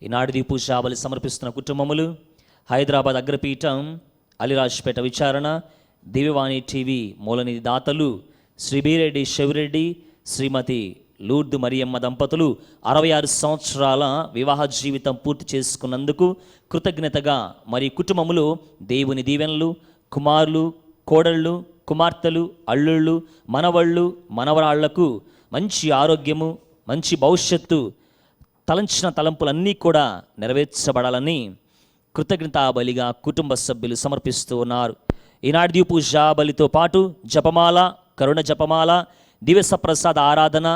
ఈనాడు దీపు శాబలి సమర్పిస్తున్న కుటుంబములు హైదరాబాద్ అగ్రపీఠం, అలిరాజ్పేట విచారణ, దివ్యవాణి టీవీ మూలనిధి దాతలు శ్రీ బీరెడ్డి శివరెడ్డి, శ్రీమతి లూర్దు మరియమ్మ దంపతులు 66 సంవత్సరాల వివాహ జీవితం పూర్తి చేసుకున్నందుకు కృతజ్ఞతగా మరి కుటుంబములు దేవుని దీవెనలు, కుమారులు, కోడళ్ళు, కుమార్తెలు, అల్లుళ్ళు, మనవళ్ళు, మనవరాళ్లకు మంచి ఆరోగ్యము, మంచి భవిష్యత్తు, తలంచిన తలంపులన్నీ కూడా నెరవేర్చబడాలని కృతజ్ఞతాబలిగా కుటుంబ సభ్యులు సమర్పిస్తూ ఉన్నారు. ఈనాడు దీపు బలితో పాటు జపమాల, కరుణ జపమాల, దివ్య ప్రసాద ఆరాధన,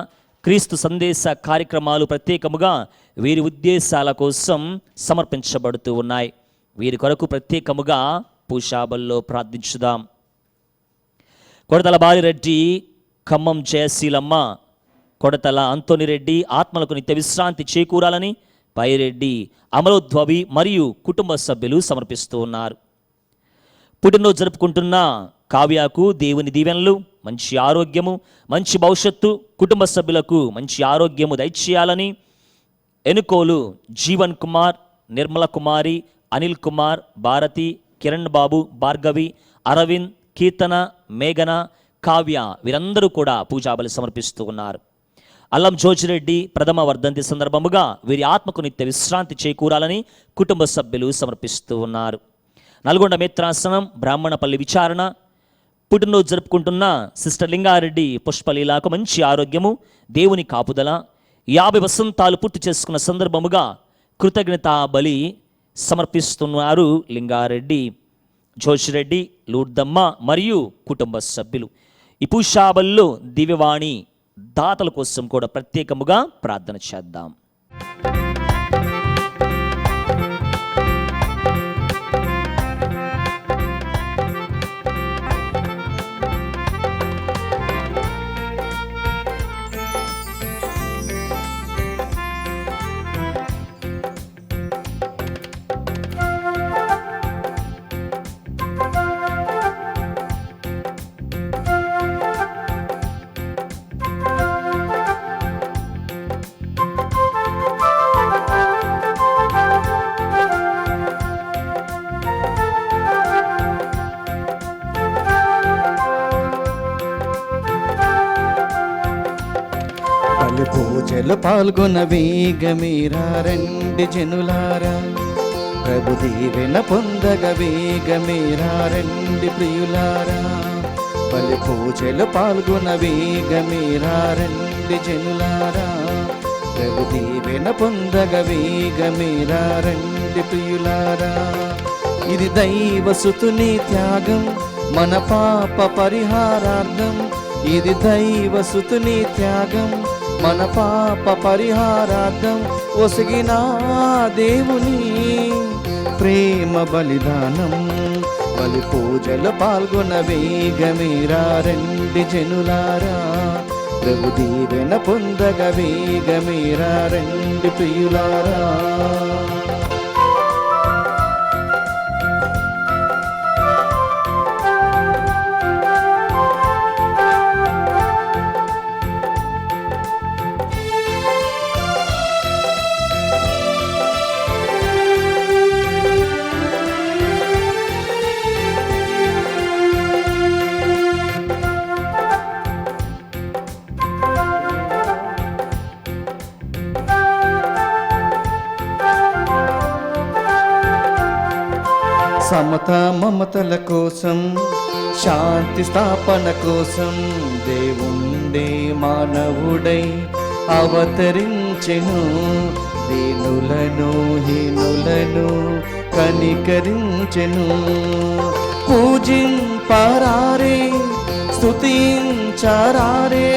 క్రీస్తు సందేశ కార్యక్రమాలు ప్రత్యేకముగా వీరి ఉద్దేశాల కోసం సమర్పించబడుతూ ఉన్నాయి. వీరి కొరకు ప్రత్యేకముగా పూషాబల్లో ప్రార్థించుదాం. కొడతల బాలిరెడ్డి, ఖమ్మం జయశీలమ్మ, కొడతల అంతోనిరెడ్డి ఆత్మలకు నిత్య విశ్రాంతి చేకూరాలని పైరెడ్డి అమలోద్భవి మరియు కుటుంబ సభ్యులు సమర్పిస్తూ ఉన్నారు. పుట్టినరోజు జరుపుకుంటున్న కావ్యకు దేవుని దీవెనలు, మంచి ఆరోగ్యము, మంచి భవిష్యత్తు, కుటుంబ సభ్యులకు మంచి ఆరోగ్యము దయచేయాలని ఎనుకోలు జీవన్ కుమార్, నిర్మల కుమారి, అనిల్ కుమార్, భారతి, కిరణ్ బాబు, భార్గవి, అరవింద్, కీర్తన, మేఘన, కావ్య వీరందరూ కూడా పూజాబలి సమర్పిస్తూ ఉన్నారు. అల్లం జోజిరెడ్డి ప్రథమ వర్ధంతి సందర్భముగా వీరి ఆత్మకు నిత్య విశ్రాంతి చేకూరాలని కుటుంబ సభ్యులు సమర్పిస్తూ ఉన్నారు. నల్గొండ మిత్రాసనం బ్రాహ్మణపల్లి విచారణ పుట్టినరోజు జరుపుకుంటున్న సిస్టర్ లింగారెడ్డి పుష్పలీలకు మంచి ఆరోగ్యము, దేవుని కాపుదల, 50 వసంతాలు పూర్తి చేసుకున్న సందర్భముగా కృతజ్ఞతా బలి సమర్పిస్తున్నారు లింగారెడ్డి, జోషిరెడ్డి, లూర్దమ్మ మరియు కుటుంబ సభ్యులు. ఈ పూషాబల్లో దివ్యవాణి దాతల కోసం కూడా ప్రత్యేకముగా ప్రార్థన చేద్దాం. పూజలు పాల్గొన వేగమీరా రండి జనులారా, ప్రభు దీవెన పొందగ వేగమీరా రండి ప్రియులారా. బలి పూజలు పాల్గొన వేగమీరా రండి జనులారా, ప్రభు దీవెన పొందగ వేగమీరా రండి ప్రియులారా. ఇది దైవసుతుని త్యాగం మన పాప పరిహారార్థం, ఇది దైవసుతుని త్యాగం మన పాప పరిహారార్థం, ఒసిగిన దేవుని ప్రేమ బలిదానం. బలి పూజలు పాల్గొన వేగమీరా రండి జనులారా, ప్రభు దీవెన పొందగ వేగమీరా రండి ప్రియులారా. సమత మమతల కోసం, శాంతి స్థాపన కోసం దేవుండే మానవుడై అవతరించెను. దీనులను హీనులను కనికరించెను. పూజింపరారే, స్తుతించరారే,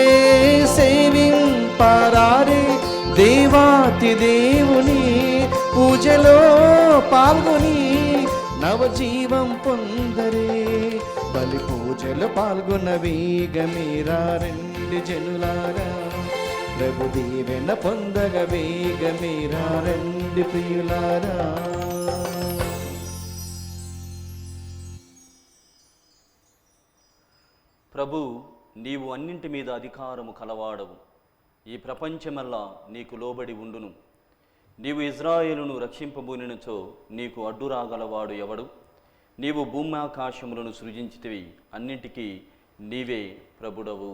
సేవింపరారే దేవాతి దేవుని పూజలో పాల్గొని నవజీవం పొందరే. బలి పూజలు పాల్గొన వేగమీరా రండి జనులారా, ప్రభు దీవెన పొందగ వేగమీరా రండి ప్రియులారా. ప్రభు, నీవు అన్నింటి మీద అధికారము కలవాడవు. ఈ ప్రపంచమల్లా నీకు లోబడి ఉండును. నీవు ఇజ్రాయేలును రక్షింపబూనినచో నీకు అడ్డు రాగలవాడు ఎవడు? నీవు భూమి ఆకాశములను సృజించితివి, అన్నింటికీ నీవే ప్రభుడవు.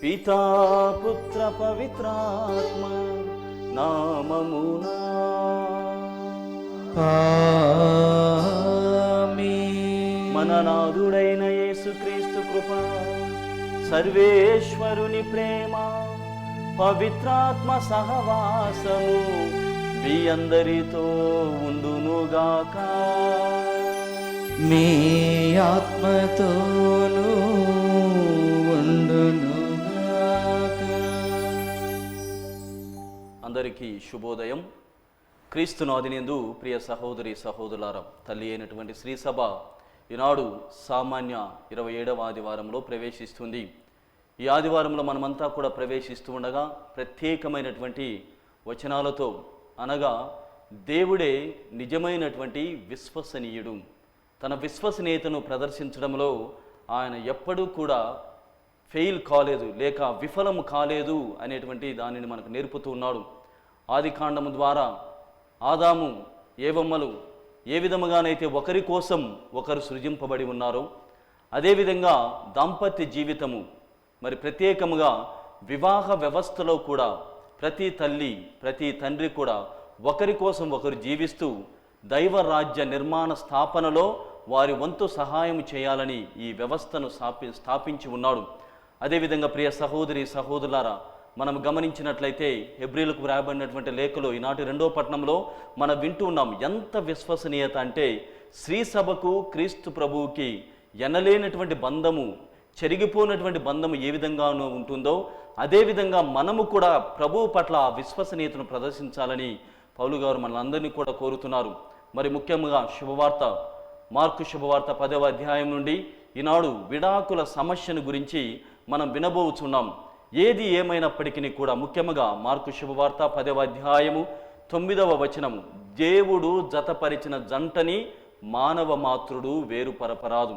పితా పుత్ర పవిత్రాత్మ నామమునా ఆమేన్. మన నాథుడైన యేసుక్రీస్తు కృప, సర్వేశ్వరుని ప్రేమ, పవిత్రాత్మ సహవాసము మీ అందరితో ఉండునుగాక. మీ ఆత్మతోనూ ఉండునుగాక. అందరికీ శుభోదయం. క్రీస్తునాదినందు ప్రియ సహోదరి సహోదరులారా, తల్లి అయినటువంటి శ్రీసభ ఈనాడు సామాన్య 27వ ఆదివారంలో ప్రవేశిస్తుంది. ఈ ఆదివారంలో మనమంతా కూడా ప్రవేశిస్తూ ఉండగా ప్రత్యేకమైనటువంటి వచనాలతో, అనగా దేవుడే నిజమైనటువంటి విశ్వసనీయుడు, తన విశ్వసనీయతను ప్రదర్శించడంలో ఆయన ఎప్పుడూ కూడా ఫెయిల్ కాలేదు, లేక విఫలము కాలేదు అనేటువంటి దానిని మనకు నేర్పుతూ ఉన్నాడు. ఆది కాండము ద్వారా ఆదాము ఏవమ్మలు ఏ విధముగానైతే ఒకరి కోసం ఒకరు సృజింపబడి ఉన్నారో, అదేవిధంగా దాంపత్య జీవితము, మరి ప్రత్యేకముగా వివాహ వ్యవస్థలో కూడా ప్రతి తల్లి ప్రతి తండ్రి కూడా ఒకరి కోసం ఒకరు జీవిస్తూ దైవ రాజ్య నిర్మాణ స్థాపనలో వారి వంతు సహాయం చేయాలని ఈ వ్యవస్థను స్థాపించి ఉన్నాడు. అదేవిధంగా ప్రియ సహోదరి సహోదరులారా, మనం గమనించినట్లయితే హెబ్రీలకు వ్రాయబడినటువంటి లేఖలో ఈనాటి 2వ పట్టణంలో మనం వింటూ ఉన్నాం. ఎంత విశ్వసనీయత అంటే, శ్రీ సభకు క్రీస్తు ప్రభువుకి ఎనలేనటువంటి బంధము, చెరిగిపోయినటువంటి బంధము ఏ విధంగానూ ఉంటుందో, అదేవిధంగా మనము కూడా ప్రభువు పట్ల ఆ విశ్వసనీయతను ప్రదర్శించాలని పౌలు గారు మనందరినీ కూడా కోరుతున్నారు. మరి ముఖ్యంగా శుభవార్త, మార్కు శుభవార్త 10వ అధ్యాయం నుండి ఈనాడు విడాకుల సమస్యను గురించి మనం వినబోచున్నాం. ఏది ఏమైనప్పటికీ కూడా ముఖ్యంగా మార్కు శుభవార్త 10వ అధ్యాయము 9వ వచనము, దేవుడు జతపరిచిన జంటని మానవ మాతృడు వేరుపరపరాదు.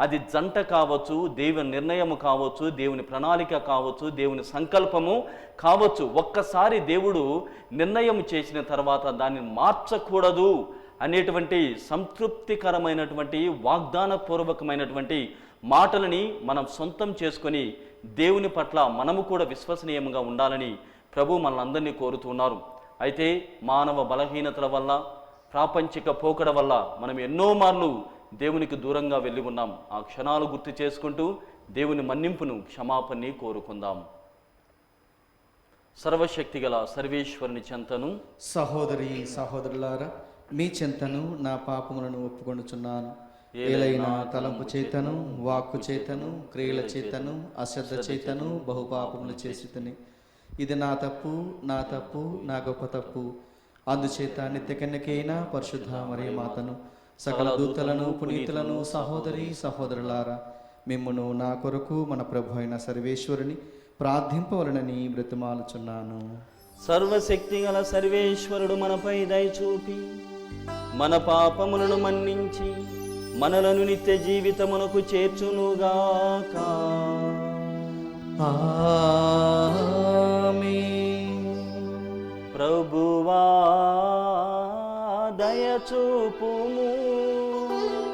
అది జంట కావచ్చు, దేవుని నిర్ణయము కావచ్చు, దేవుని ప్రణాళిక కావచ్చు, దేవుని సంకల్పము కావచ్చు. ఒక్కసారి దేవుడు నిర్ణయం చేసిన తర్వాత దాన్ని మార్చకూడదు అనేటువంటి సంతృప్తికరమైనటువంటి వాగ్దానపూర్వకమైనటువంటి మాటలని మనం సొంతం చేసుకొని దేవుని పట్ల మనము కూడా విశ్వసనీయంగా ఉండాలని ప్రభు మనల్ని కోరుతున్నారు. అయితే మానవ బలహీనతల వల్ల, ప్రాపంచిక పోకడ వల్ల మనం ఎన్నో మార్లు దేవునికి దూరంగా వెళ్ళి ఉన్నాం. ఆ క్షణాలు గుర్తు చేసుకుంటూ దేవుని మన్నింపును, క్షమాపణని కోరుకుందాం. సర్వశక్తి గల సర్వేశ్వరుని చెంతను, సహోదరి సహోదరులారా, మీ చెంతను నా పాపములను ఒప్పుకొనుచున్నాను. ఏలైనా తలంపు చేతను, వాక్కు చేతను, క్రియల చేతను, అశ్రద్ధ చేతను బహుపాపములు చేసితిని. ఇది నా తప్పు, నా గొప్ప తప్పు. అందుచేత నిత్యకన్యకైన పరిశుద్ధ మరియ మాతను, సకల దూతలను, పునీతులను, సహోదరి సహోదరులారా, మిమ్మును నా కొరకు మన ప్రభు అయిన సర్వేశ్వరుని ప్రార్థింపవలనని బ్రతిమాలుచున్నాను. సర్వశక్తి గల సర్వేశ్వరుడు మనపై దయచూపి మన పాపములను మన్నించి మనలను నిత్య జీవితమునకు చేర్చునుగాక. ఆమేన్. ప్రభువా దయచూపుము,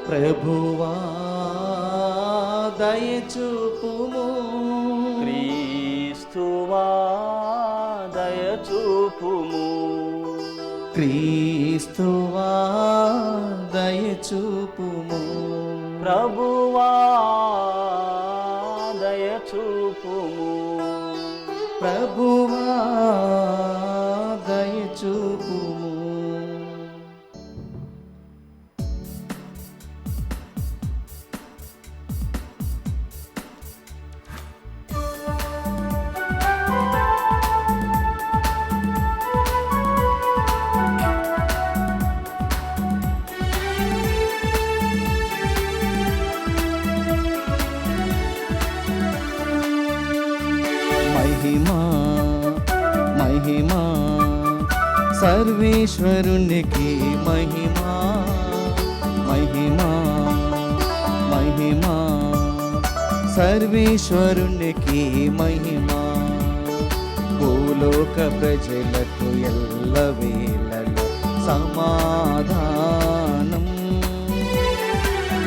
ప్రభువా దయచూపుము, క్రీస్తువా దయచూపుము, క్రీస్తువా దయచూపుము, ప్రభువా దయచూపుము, ప్రభువా దయచూపుము. మహిమా మహిమా సర్వేశ్వరునికి మహిమా, మహిమా మహిమా సర్వేశ్వరునికి మహిమా. భూలోక ప్రజలకు ఎల్లవేళలో సమాధానం.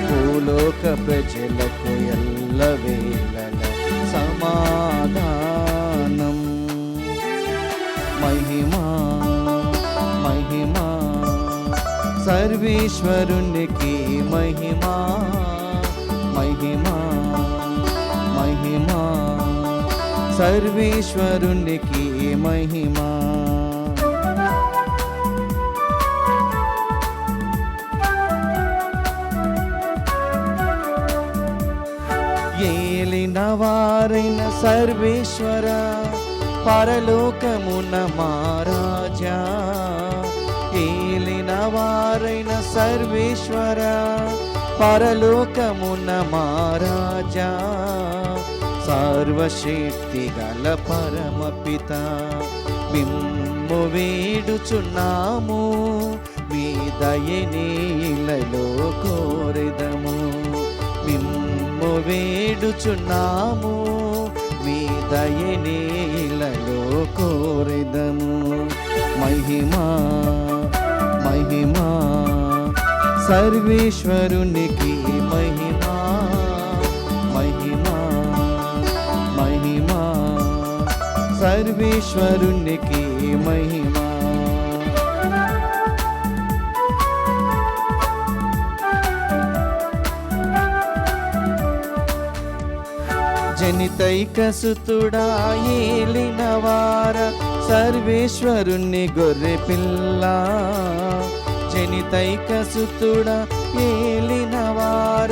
భూలోక ప్రజలకు ఎల్లవేళలో సమాధానం. మహిమా మహిమా సర్వేశ్వరునికి మహిమా మహిమా మహిమా సర్వేశ్వరునికి మహిమా. ఏలిన వారైన సర్వేశ్వర పరలోకమున మహారాజా. ఏలిన వారైన సర్వేశ్వర పరలోకమున మహారాజా. సర్వశక్తి గల పరమపిత మిమ్ము వేడుచున్నాము. మీ దయనే ఇలలో కోరెదము. మిమ్ము వేడుచున్నాము. మీ దయనే ఇలలో కోరెదము. మహిమా మహిమా సర్వేశ్వరునికి మహిమా మహిమా మహిమా సర్వేశ్వరునికి మహిమా. జనితైక సుతుడా ఏలిన వార సర్వేశ్వరుని గొర్రె పిల్ల. జనితైక సుతుడా ఏలిన వార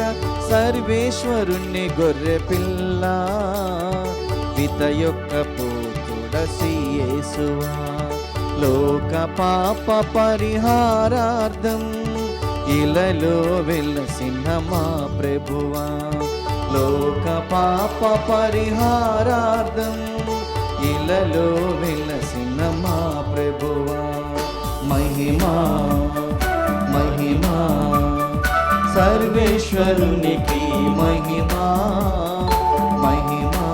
సర్వేశ్వరుని గొర్రె పిల్ల. పిత యొక్క పుత్రుడసి యేసువా లోక పాప పరిహారార్థం ఇలలో వెలసిన మా ప్రభువా. లోక పాప పరిహారార్థం ఇలలో వెలసిన మా ప్రభువా. మహిమా మహిమా సర్వేశ్వరునికి మహిమా మహిమా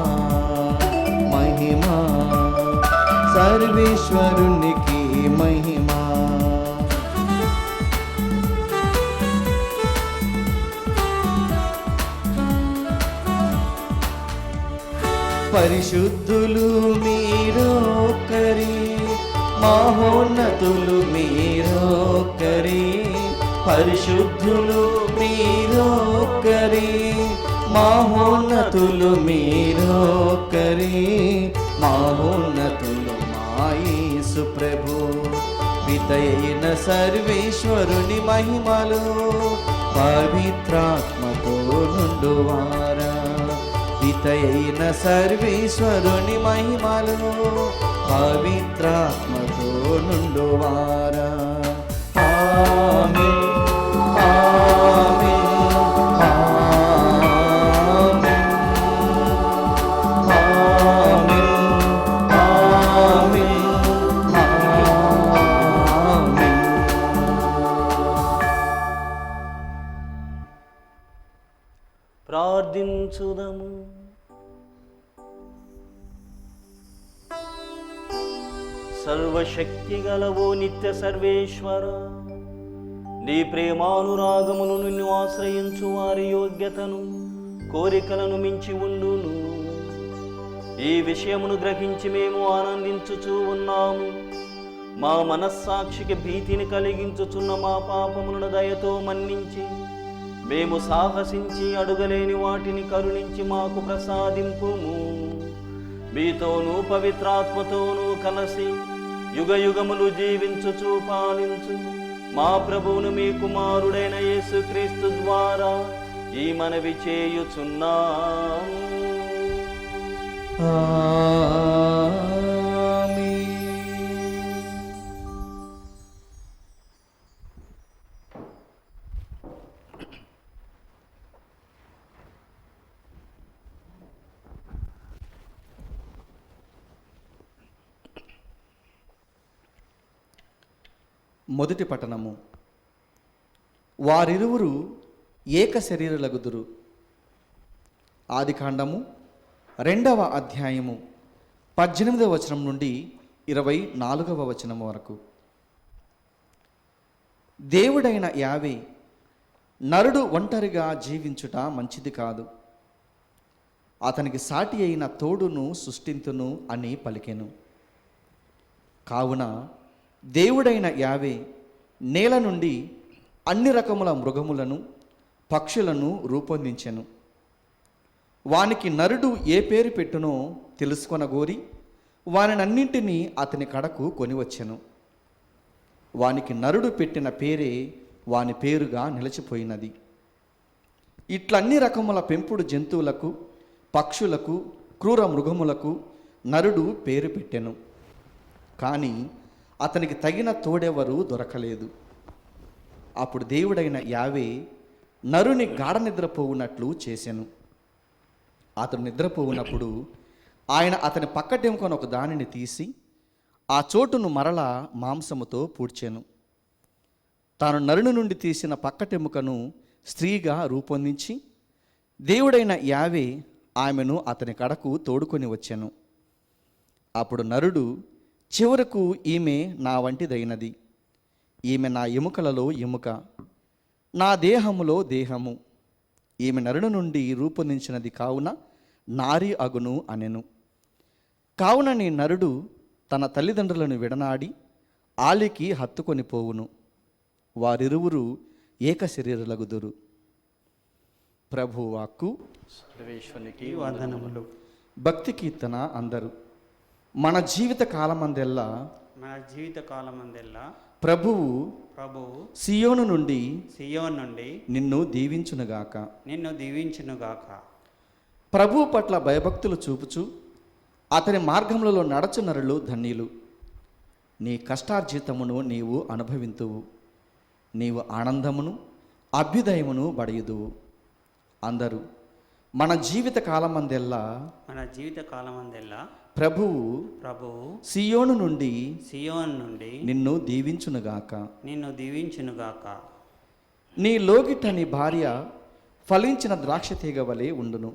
మహిమా సర్వేశ్వరునికి మహిమా. పరిశుద్ధులు మీరొక్కరే, మహోన్నతులు మీరొక్కరే. పరిశుద్ధులు మీరొక్కరే, మహోన్నతులు మీరొక్కరే. మహోన్నతులు మా యేసు ప్రభు. పితయైన సర్వేశ్వరుని మహిమలు పవిత్రాత్మతో నుండువారా. పితయైన సర్వేశ్వరుని మహిమలు పవిత్రాత్మతో నుండువారా. ఆమేన్ ఆమేన్ ఆమేన్ ఆమేన్ ఆమేన్ ఆమేన్. ప్రార్థించుదము. సర్వశక్తి గలవో నిత్య సర్వేశ్వర, నీ ప్రేమానురాగమును నిన్ను ఆశ్రయించు వారి యోగ్యతను కోరికలను మించి ఉండును. ఈ విషయమును గ్రహించి మేము ఆనందించుచూ ఉన్నాము. మా మనస్సాక్షికి భీతిని కలిగించుచున్న మా పాపములను దయతో మన్నించి మేము సాహసించి అడుగలేని వాటిని కరుణించి మాకు ప్రసాదింపుము. మీతోనూ పవిత్రాత్మతోనూ కలిసి యుగయుగములు జీవించుచూ పాలించు మా ప్రభువును మీ కుమారుడైన యేసుక్రీస్తు ద్వారా ఈ మనవి చేయుచున్నాము. ఆమేన్. మొదటి పట్టణము. వారిరువురు ఏక శరీరులగుదురు. ఆదికాండము 2వ అధ్యాయము 18వ వచనం నుండి 24వ వచనం వరకు. దేవుడైన యావే, నరుడు ఒంటరిగా జీవించుట మంచిది కాదు, అతనికి సాటి అయిన తోడును సృష్టింతును అని పలికెను. కావున దేవుడైన యావే నేల నుండి అన్ని రకముల మృగములను పక్షులను రూపొందించెను. వానికి నరుడు ఏ పేరు పెట్టునో తెలుసుకొనగోరి వానినన్నింటినీ అతని కడకు కొనివచ్చెను. వానికి నరుడు పెట్టిన పేరే వాని పేరుగా నిలిచిపోయినది. ఇట్లన్ని రకముల పెంపుడు జంతువులకు, పక్షులకు, క్రూర మృగములకు నరుడు పేరు పెట్టెను. కానీ అతనికి తగిన తోడెవరూ దొరకలేదు. అప్పుడు దేవుడైన యావే నరుని గాఢ నిద్రపోవునట్లు చేసెను. అతడు నిద్రపోవునప్పుడు ఆయన అతని పక్కటెముకను ఒక దానిని తీసి ఆ చోటును మరలా మాంసముతో పూడ్చెను. తాను నరుని నుండి తీసిన పక్కటెముకను స్త్రీగా రూపొందించి దేవుడైన యావే ఆమెను అతని కడకు తోడుకొని వచ్చెను. అప్పుడు నరుడు, చివరకు ఈమె నా వంటిదైనది, ఈమె నా ఎముకలలో ఎముక, నా దేహములో దేహము, ఈమె నరుని నుండి రూపొందించినది కావున నారి అగును అనెను. కావున నీ నరుడు తన తల్లిదండ్రులను విడనాడి ఆలికి హత్తుకొని పోవును, వారిరువురు ఏక శరీరులగుదురు. ప్రభు వాక్కు. సర్వేశ్వరునికి వందనములు. భక్తి కీర్తన అందరూ. మన జీవిత కాలమందెల్లా ప్రభువు సియోను నుండి నిన్ను దీవించునుగాక. ప్రభువు పట్ల భయభక్తులు చూపుచు అతని మార్గములలో నడచు నరులు ధన్యులు. నీ కష్టార్జితమును నీవు అనుభవింతువు, నీవు ఆనందమును అభ్యుదయమును బడయుదువు. అందరూ మన జీవిత కాలమందెల్లా ప్రభువు సియోను నుండి నిన్ను దీవించునుగాక. నీ లోగిట నీ భార్య ఫలించిన ద్రాక్ష తీగ వలె ఉండును.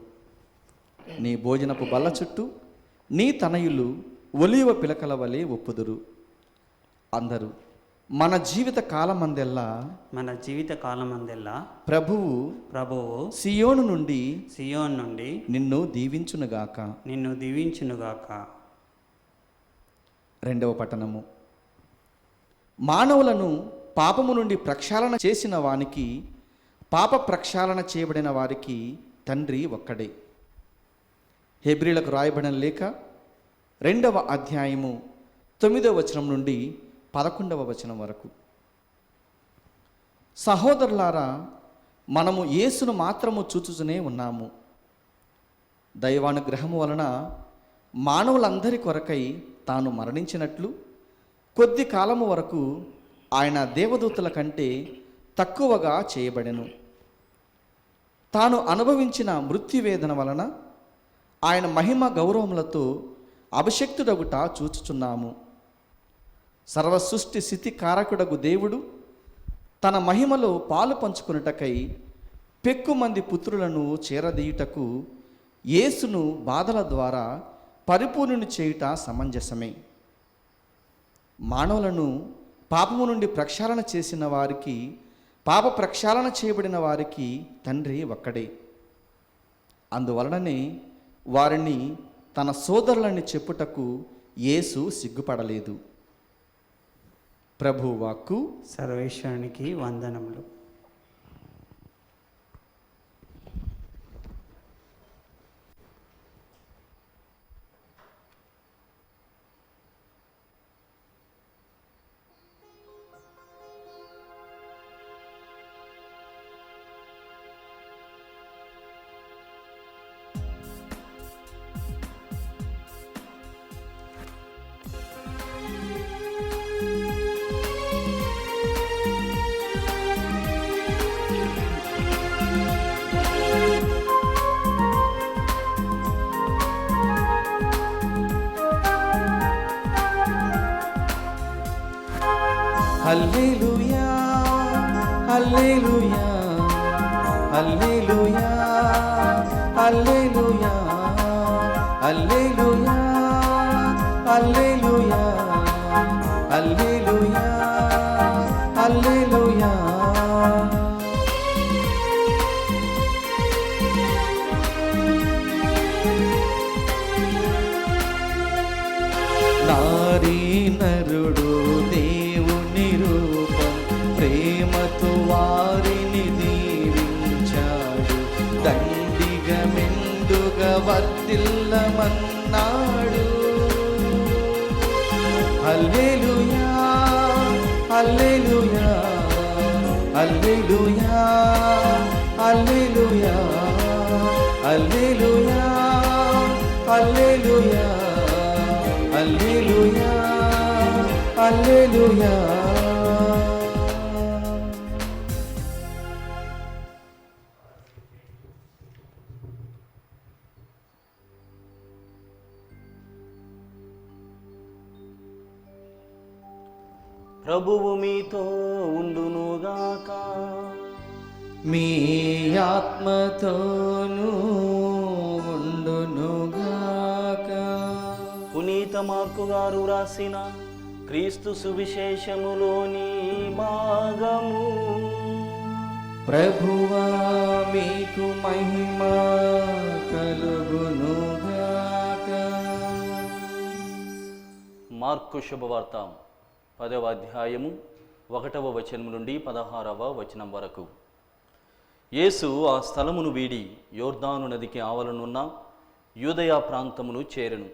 నీ భోజనపు బల్ల చుట్టూ నీ తనయులు ఒలీవ పిలకల వలె ఒప్పుదురు. అందరూ మన జీవిత కాలమందెల్లా ప్రభువు సియోను నుండి నిన్ను దీవించునుగాక. రెండవ పట్టణము. మానవులను పాపము నుండి ప్రక్షాళన చేసిన వానికి, పాప ప్రక్షాళన చేయబడిన వారికి తండ్రి ఒక్కడే. హెబ్రీలకు రాయబడిన లేఖ 2వ అధ్యాయము 9వ వచనం నుండి 11వ వచనం వరకు. సహోదరులారా, మనము యేసును మాత్రము చూచుచునే ఉన్నాము. దైవానుగ్రహము వలన మానవులందరి కొరకై తాను మరణించినట్లు కొద్ది కాలము వరకు ఆయన దేవదూతల కంటే తక్కువగా చేయబడెను. తాను అనుభవించిన మృత్యువేదన వలన ఆయన మహిమ గౌరవములతో అభిషక్తుడగుట చూచుచున్నాము. సర్వసృష్టి స్థితి కారకుడగు దేవుడు తన మహిమలో పాలు పంచుకొనుటకై పెక్కుమంది పుత్రులను చేరదీయుటకు యేసును బాధల ద్వారా పరిపూర్ణుని చేయుట సమంజసమే. మానవులను పాపము నుండి ప్రక్షాళన చేసిన వారికి, పాప ప్రక్షాళన చేయబడిన వారికి తండ్రి ఒక్కడే. అందువలననే వారిని తన సోదరులని చెప్పుటకు యేసు సిగ్గుపడలేదు. ప్రభు వాక్కు. సర్వేశ్వరునికి వందనములు. హల్లెలూయా, హల్లెలూయా, హల్లెలూయా, హల్లెలూయా, హల్లెలూయా, హల్లెలూయా హల్లెలూయా హల్లెలూయా. నారీ నరుడు దేవుని రూపం, ప్రేమతో వారిని దీవించాడు, దండిగా మెండుగా వర్ధిల్లమన్నాడు. హల్లెలూయా హల్లెలూయా హల్లెలూయా హల్లెలూయా హల్లెలూయా హల్లెలూయా హల్లెలూయా హల్లెలూయా. ప్రభువు మీతో ఉండునుగాక. మీ ఆత్మతోనూ ఉండునుగాక. పునీత మార్కు గారు రాసిన క్రీస్తు సువిశేషములోని భాగము. ప్రభువా మీకు మహిమ కలుగునుగాక. మార్కు శుభవార్త 10వ అధ్యాయము 1వ వచనం నుండి 16వ వచనం వరకు. యేసు ఆ స్థలమును వీడి యోర్దాను నదికి ఆవలనున్న యూదయ ప్రాంతమును చేరెను.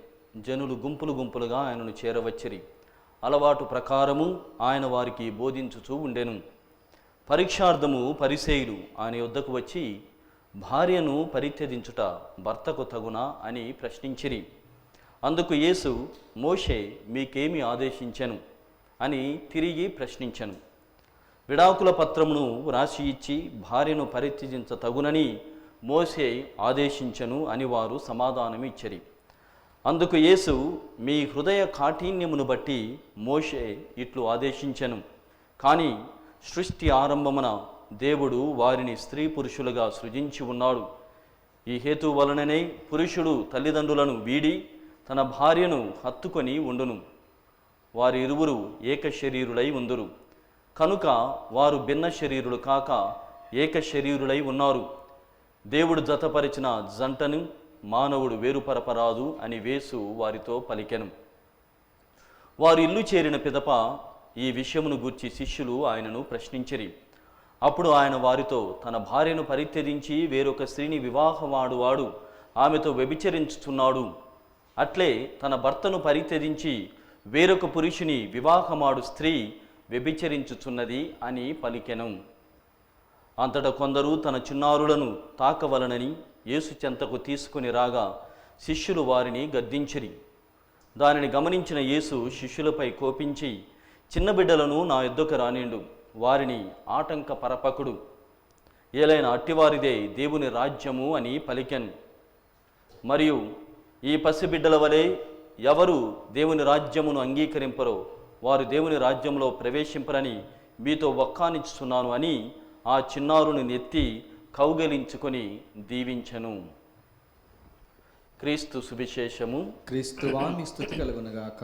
జనులు గుంపులు గుంపులుగా ఆయనను చేరవచ్చిరి. అలవాటు ప్రకారము ఆయన వారికి బోధించుచూ ఉండెను. పరీక్షార్థము పరిసయ్యులు ఆయన యొద్దకు వచ్చి, భార్యను పరిత్యజించుట భర్తకు తగునా అని ప్రశ్నించిరి. అందుకు యేసు, మోషే మీకేమి ఆదేశించెను అని తిరిగి ప్రశ్నించెను. విడాకుల పత్రమును రాసి ఇచ్చి భార్యను పరిత్యజించ తగునని మోషే ఆదేశించెను అని వారు సమాధానం ఇచ్చిరి. అందుకు యేసు, మీ హృదయ కాఠిన్యమును బట్టి మోషే ఇట్లు ఆదేశించెను, కానీ సృష్టి ఆరంభమున దేవుడు వారిని స్త్రీ పురుషులుగా సృజించి ఉన్నాడు. ఈ హేతు వలననే పురుషుడు తల్లిదండ్రులను వీడి తన భార్యను హత్తుకొని ఉండును. వారి ఇరువురు ఏక శరీరులై ఉందురు. కనుక వారు భిన్న శరీరులు కాక ఏక శరీరులై ఉన్నారు. దేవుడు జతపరిచిన జంటను మానవుడు వేరుపరపరాదు అని యేసు వారితో పలికెను. వారు ఇల్లు చేరిన పిదప ఈ విషయమును గూర్చి శిష్యులు ఆయనను ప్రశ్నించిరి. అప్పుడు ఆయన వారితో, తన భార్యను పరిత్యజించి వేరొక స్త్రీని వివాహమాడువాడు ఆమెతో వ్యభిచరించుచున్నాడు. అట్లే తన భర్తను పరిత్యజించి వేరొక పురుషుని వివాహమాడు స్త్రీ వ్యభిచరించుచున్నది అని పలికెను. అంతటా కొందరు తన చిన్నారులను తాకవలనని యేసు చెంతకు తీసుకుని రాగా శిష్యులు వారిని గద్దించిరి. దానిని గమనించిన యేసు శిష్యులపై కోపించి, చిన్న బిడ్డలను నా యొద్దకు రానిండు, వారిని ఆటంక పరపకుడు, ఏలైనా అట్టివారిదే దేవుని రాజ్యము అని పలికెను. మరియు ఈ పసిబిడ్డల వలె ఎవరు దేవుని రాజ్యమును అంగీకరింపరో వారు దేవుని రాజ్యంలో ప్రవేశింపరని మీతో వక్కానిస్తున్నాను అని ఆ చిన్నారుని నెత్తి కౌగలించుకొని దీవించెను. క్రీస్తు సువిశేషము. క్రీస్తువా మీ స్తుతి కలుగునుగాక.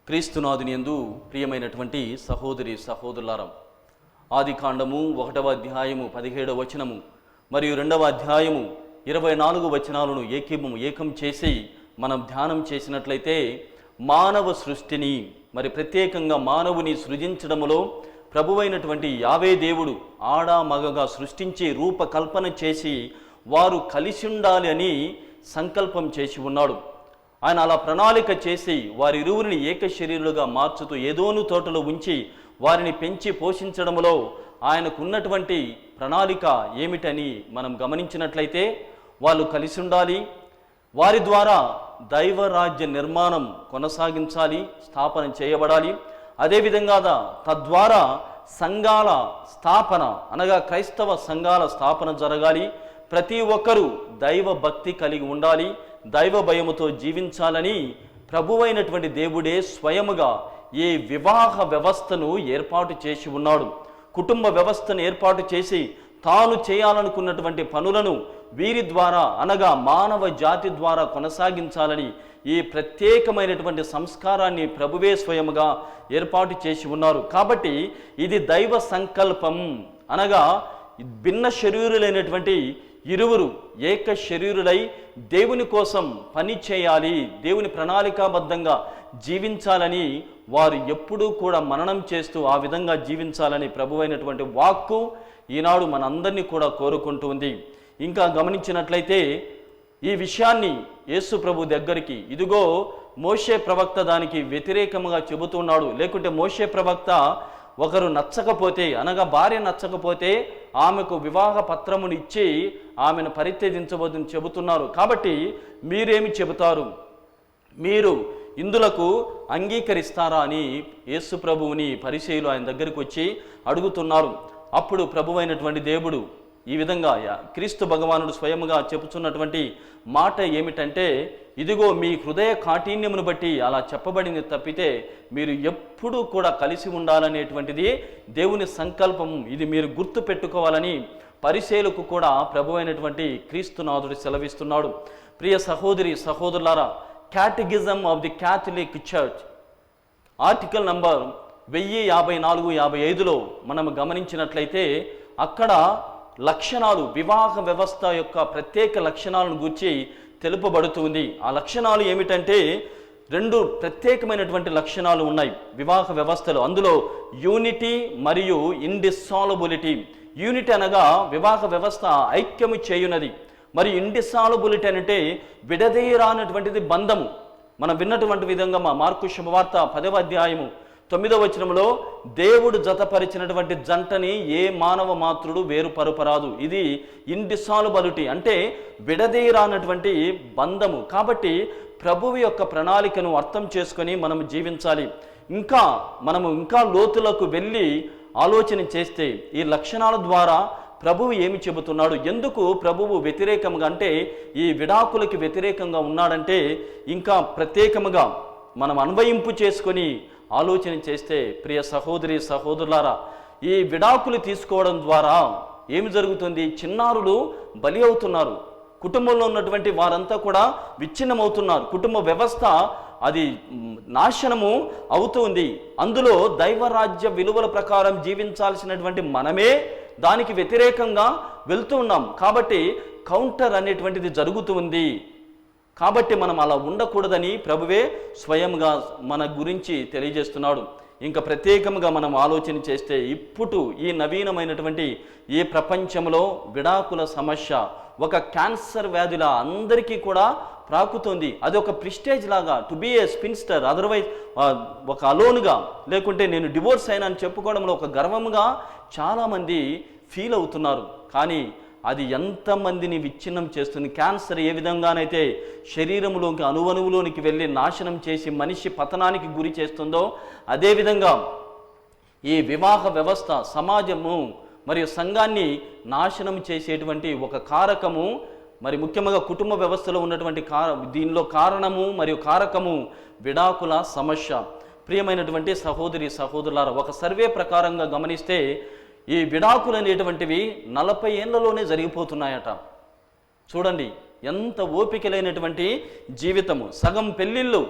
క్రీస్తునాథుని యందు ప్రియమైనటువంటి సహోదరి సహోదరులారా, ఆది కాండము 1వ అధ్యాయము 17వ వచనము మరియు 2వ అధ్యాయము 24 వచనాలను ఏకం చేసి మనం ధ్యానం చేసినట్లయితే మానవ సృష్టిని మరి ప్రత్యేకంగా మానవుని సృజించడములో ప్రభువైనటువంటి యావే దేవుడు ఆడ మగగా సృష్టించి రూపకల్పన చేసి వారు కలిసి ఉండాలి అని సంకల్పం చేసి ఉన్నాడు. ఆయన అలా ప్రణాళిక చేసి వారి ఇరువురిని ఏక శరీరులుగా మార్చుతూ ఏదోను తోటలో ఉంచి వారిని పెంచి పోషించడంలో ఆయనకున్నటువంటి ప్రణాళిక ఏమిటని మనం గమనించినట్లయితే వాళ్ళు కలిసి ఉండాలి, వారి ద్వారా దైవరాజ్య నిర్మాణం కొనసాగించాలి, స్థాపన చేయబడాలి. అదేవిధంగా తద్వారా సంఘాల స్థాపన అనగా క్రైస్తవ సంఘాల స్థాపన జరగాలి. ప్రతి ఒక్కరూ దైవ భక్తి కలిగి ఉండాలి, దైవ భయముతో జీవించాలని ప్రభువైనటువంటి దేవుడే స్వయముగా ఈ వివాహ వ్యవస్థను ఏర్పాటు చేసి ఉన్నాడు. కుటుంబ వ్యవస్థను ఏర్పాటు చేసి తాను చేయాలనుకున్నటువంటి పనులను వీరి ద్వారా అనగా మానవ జాతి ద్వారా కొనసాగించాలని ఈ ప్రత్యేకమైనటువంటి సంస్కారాన్ని ప్రభువే స్వయముగా ఏర్పాటు చేసి ఉన్నారు. కాబట్టి ఇది దైవ సంకల్పం, అనగా భిన్న శరీరులైనటువంటి ఇరువురు ఏక శరీరులై దేవుని కోసం పని చేయాలి, దేవుని ప్రణాళికాబద్ధంగా జీవించాలని వారు ఎప్పుడూ కూడా మననం చేస్తూ ఆ విధంగా జీవించాలని ప్రభువైనటువంటి వాక్కు ఈనాడు మనందరినీ కూడా కోరుకుంటుంది. ఇంకా గమనించినట్లయితే ఈ విషయాన్ని యేసు ప్రభు దగ్గరికి, ఇదిగో మోషే ప్రవక్త దానికి వ్యతిరేకంగా చెబుతున్నాడు, లేకుంటే మోషే ప్రవక్త ఒకరు నచ్చకపోతే, అనగా భార్య నచ్చకపోతే ఆమెకు వివాహ పత్రమును ఇచ్చి ఆమెను పరిత్యజించబోదని చెబుతున్నారు. కాబట్టి మీరేమి చెబుతారు, మీరు ఇందులకు అంగీకరిస్తారా అని యేసు ప్రభువుని పరిసయ్యులు ఆయన దగ్గరికి వచ్చి అడుగుతున్నారు. అప్పుడు ప్రభువైనటువంటి దేవుడు ఈ విధంగా క్రీస్తు భగవానుడు స్వయముగా చెప్పుచున్నటువంటి మాట ఏమిటంటే, ఇదిగో మీ హృదయ కాఠిన్యమును బట్టి అలా చెప్పబడింది తప్పితే మీరు ఎప్పుడూ కూడా కలిసి ఉండాలనేటువంటిది దేవుని సంకల్పం. ఇది మీరు గుర్తు పెట్టుకోవాలని పరిసయ్యులకు కూడా ప్రభువైనటువంటి క్రీస్తునాథుడు సెలవిస్తున్నాడు. ప్రియ సహోదరి సహోదరులారా, catechism of the Catholic church article number 1054-55లో మనం గమనించినట్లయితే అక్కడ లక్షణాలు, వివాహ వ్యవస్థ యొక్క ప్రత్యేక లక్షణాలను గూర్చి తెలుపబడుతుంది. ఆ లక్షణాలు ఏమిటంటే 2 ప్రత్యేకమైనటువంటి లక్షణాలు ఉన్నాయి వివాహ వ్యవస్థలో. అందులో యూనిటీ మరియు ఇండిసాలబిలిటీ. యూనిటీ అనగా వివాహ వ్యవస్థ ఐక్యము చేయునది, మరి ఇండిసాలబిలిటీ అంటే విడదీయరానటువంటిది బంధము. మనం విన్నటువంటి విధంగా మార్కు శుభవార్త 10వ అధ్యాయము 9వ వచనంలో దేవుడు జతపరిచినటువంటి జంటని ఏ మానవ మాతృడు వేరుపరపరాదు. ఇది ఇండిసాలబిలిటీ అంటే విడదీయరానటువంటి బంధము. కాబట్టి ప్రభువు యొక్క ప్రణాళికను అర్థం చేసుకొని మనం జీవించాలి. మనము ఇంకా లోతులకు వెళ్ళి ఆలోచన చేస్తే ఈ లక్షణాల ద్వారా ప్రభువు ఏమి చెబుతున్నాడు, ఎందుకు ప్రభువు వ్యతిరేకంగా అంటే ఈ విడాకులకి వ్యతిరేకంగా ఉన్నాడంటే ఇంకా ప్రత్యేకముగా మనం అన్వయింపు చేసుకొని ఆలోచన చేస్తే ప్రియ సహోదరి సహోదరులారా, ఈ విడాకులు తీసుకోవడం ద్వారా ఏమి జరుగుతుంది, చిన్నారులు బలి అవుతున్నారు, కుటుంబంలో ఉన్నటువంటి వారంతా కూడా విచ్ఛిన్నమవుతున్నారు, కుటుంబ వ్యవస్థ అది నాశనము అవుతుంది. అందులో దైవరాజ్య విలువల ప్రకారం జీవించాల్సినటువంటి మనమే దానికి వ్యతిరేకంగా వెళ్తూ ఉన్నాం. కాబట్టి కౌంటర్ అనేటువంటిది జరుగుతుంది. కాబట్టి మనం అలా ఉండకూడదని ప్రభువే స్వయంగా మన గురించి తెలియజేస్తున్నాడు. ఇంకా ప్రత్యేకంగా మనం ఆలోచన చేస్తే ఇప్పుడు ఈ నవీనమైనటువంటి ఈ ప్రపంచంలో విడాకుల సమస్య ఒక క్యాన్సర్ వ్యాధిలా అందరికీ కూడా ప్రాకుతుంది. అది ఒక ప్రిస్టేజ్ లాగా, to be A spinster, otherwise ఒక అలోన్గా, లేకుంటే నేను డివోర్స్ అయినా అని చెప్పుకోవడంలో ఒక గర్వంగా చాలామంది ఫీల్ అవుతున్నారు. కానీ అది ఎంతమందిని విచ్ఛిన్నం చేస్తుంది. క్యాన్సర్ ఏ విధంగానైతే శరీరంలోకి అణువణువులోనికి వెళ్ళి నాశనం చేసి మనిషి పతనానికి గురి చేస్తుందో, అదేవిధంగా ఈ వివాహ వ్యవస్థ సమాజము మరియు సంఘాన్ని నాశనం చేసేటువంటి ఒక కారకము, మరి ముఖ్యంగా కుటుంబ వ్యవస్థలో ఉన్నటువంటి దీనిలో కారణము మరియు కారకము విడాకుల సమస్య. ప్రియమైనటువంటి సహోదరి సహోదరులారా, ఒక సర్వే ప్రకారంగా గమనిస్తే ఈ విడాకులు అనేటువంటివి 40 ఏళ్లలోనే జరిగిపోతున్నాయట. చూడండి ఎంత ఓపిక లేనటువంటి జీవితము. సగం పెళ్ళిళ్ళు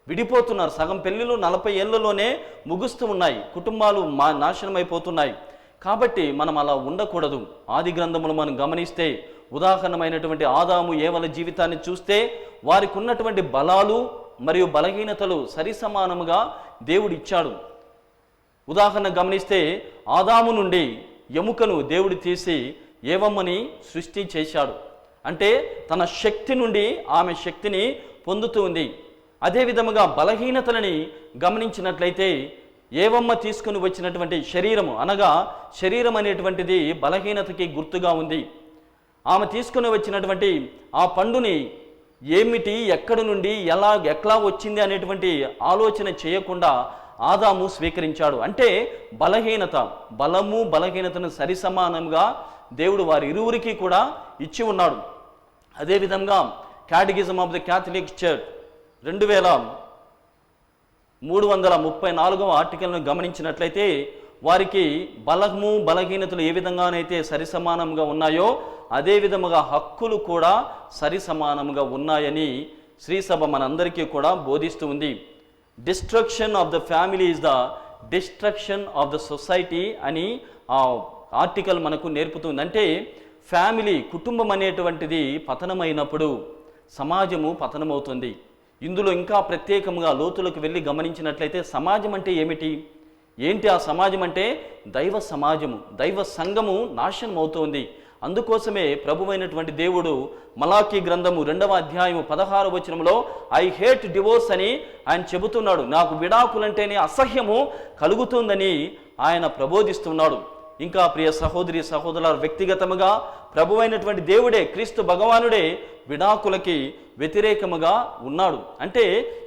విడిపోతున్నారు, సగం పెళ్ళిళ్ళు 40 ఏళ్లలోనే ముగుస్తూ ఉన్నాయి, కుటుంబాలు నాశనం అయిపోతున్నాయి. కాబట్టి మనం అలా ఉండకూడదు. ఆది గ్రంథములు మనం గమనిస్తే ఉదాహరణమైనటువంటి ఆదాము ఏవల జీవితాన్ని చూస్తే వారికి ఉన్నటువంటి బలాలు మరియు బలహీనతలు సరిసమానముగా దేవుడు ఇచ్చాడు. ఉదాహరణ గమనిస్తే ఆదాము నుండి ఎముకను దేవుడు తీసి ఏవమ్మని సృష్టి చేశాడు. అంటే తన శక్తి నుండి ఆమె శక్తిని పొందుతూ ఉంది. అదేవిధముగా బలహీనతలని గమనించినట్లయితే ఏవమ్మ తీసుకుని వచ్చినటువంటి శరీరము, అనగా శరీరం అనేటువంటిది బలహీనతకి గుర్తుగా ఉంది. ఆమె తీసుకుని వచ్చినటువంటి ఆ పండుని ఏమిటి, ఎక్కడి నుండి ఎట్లా వచ్చింది అనేటువంటి ఆలోచన చేయకుండా ఆదాము స్వీకరించాడు. అంటే బలహీనత, బలము బలహీనతను సరిసమానంగా దేవుడు వారి ఇరువురికి కూడా ఇచ్చి ఉన్నాడు. అదేవిధంగా catechism of the Catholic church 2334వ ఆర్టికల్ను గమనించినట్లయితే వారికి బలము బలహీనతలు ఏ విధంగానైతే సరిసమానంగా ఉన్నాయో అదే విధముగా హక్కులు కూడా సరిసమానంగా ఉన్నాయని శ్రీ సభ మనందరికీ కూడా బోధిస్తూ ఉంది. Destruction of the family is the destruction of the society అని ఆ ఆర్టికల్ మనకు నేర్పుతుంది. అంటే ఫ్యామిలీ, కుటుంబం అనేటువంటిది పతనమైనప్పుడు సమాజము పతనమవుతుంది. ఇందులో ఇంకా ప్రత్యేకంగా లోతులకు వెళ్ళి గమనించినట్లయితే సమాజం అంటే ఏమిటి, ఏంటి ఆ సమాజం అంటే దైవ సమాజము, దైవ సంఘము నాశనం అవుతోంది. అందుకోసమే ప్రభువైనటువంటి దేవుడు మలాకీ గ్రంథము 2వ అధ్యాయము 16వ వచనంలో ఐ హేట్ డివోర్స్ అని ఆయన చెబుతున్నాడు. నాకు విడాకులంటేనే అసహ్యము కలుగుతుందని ఆయన ప్రబోధిస్తున్నాడు. ఇంకా ప్రియ సహోదరి సహోదరుల, వ్యక్తిగతముగా ప్రభువైనటువంటి దేవుడే, క్రీస్తు భగవానుడే విడాకులకి వ్యతిరేకముగా ఉన్నాడు. అంటే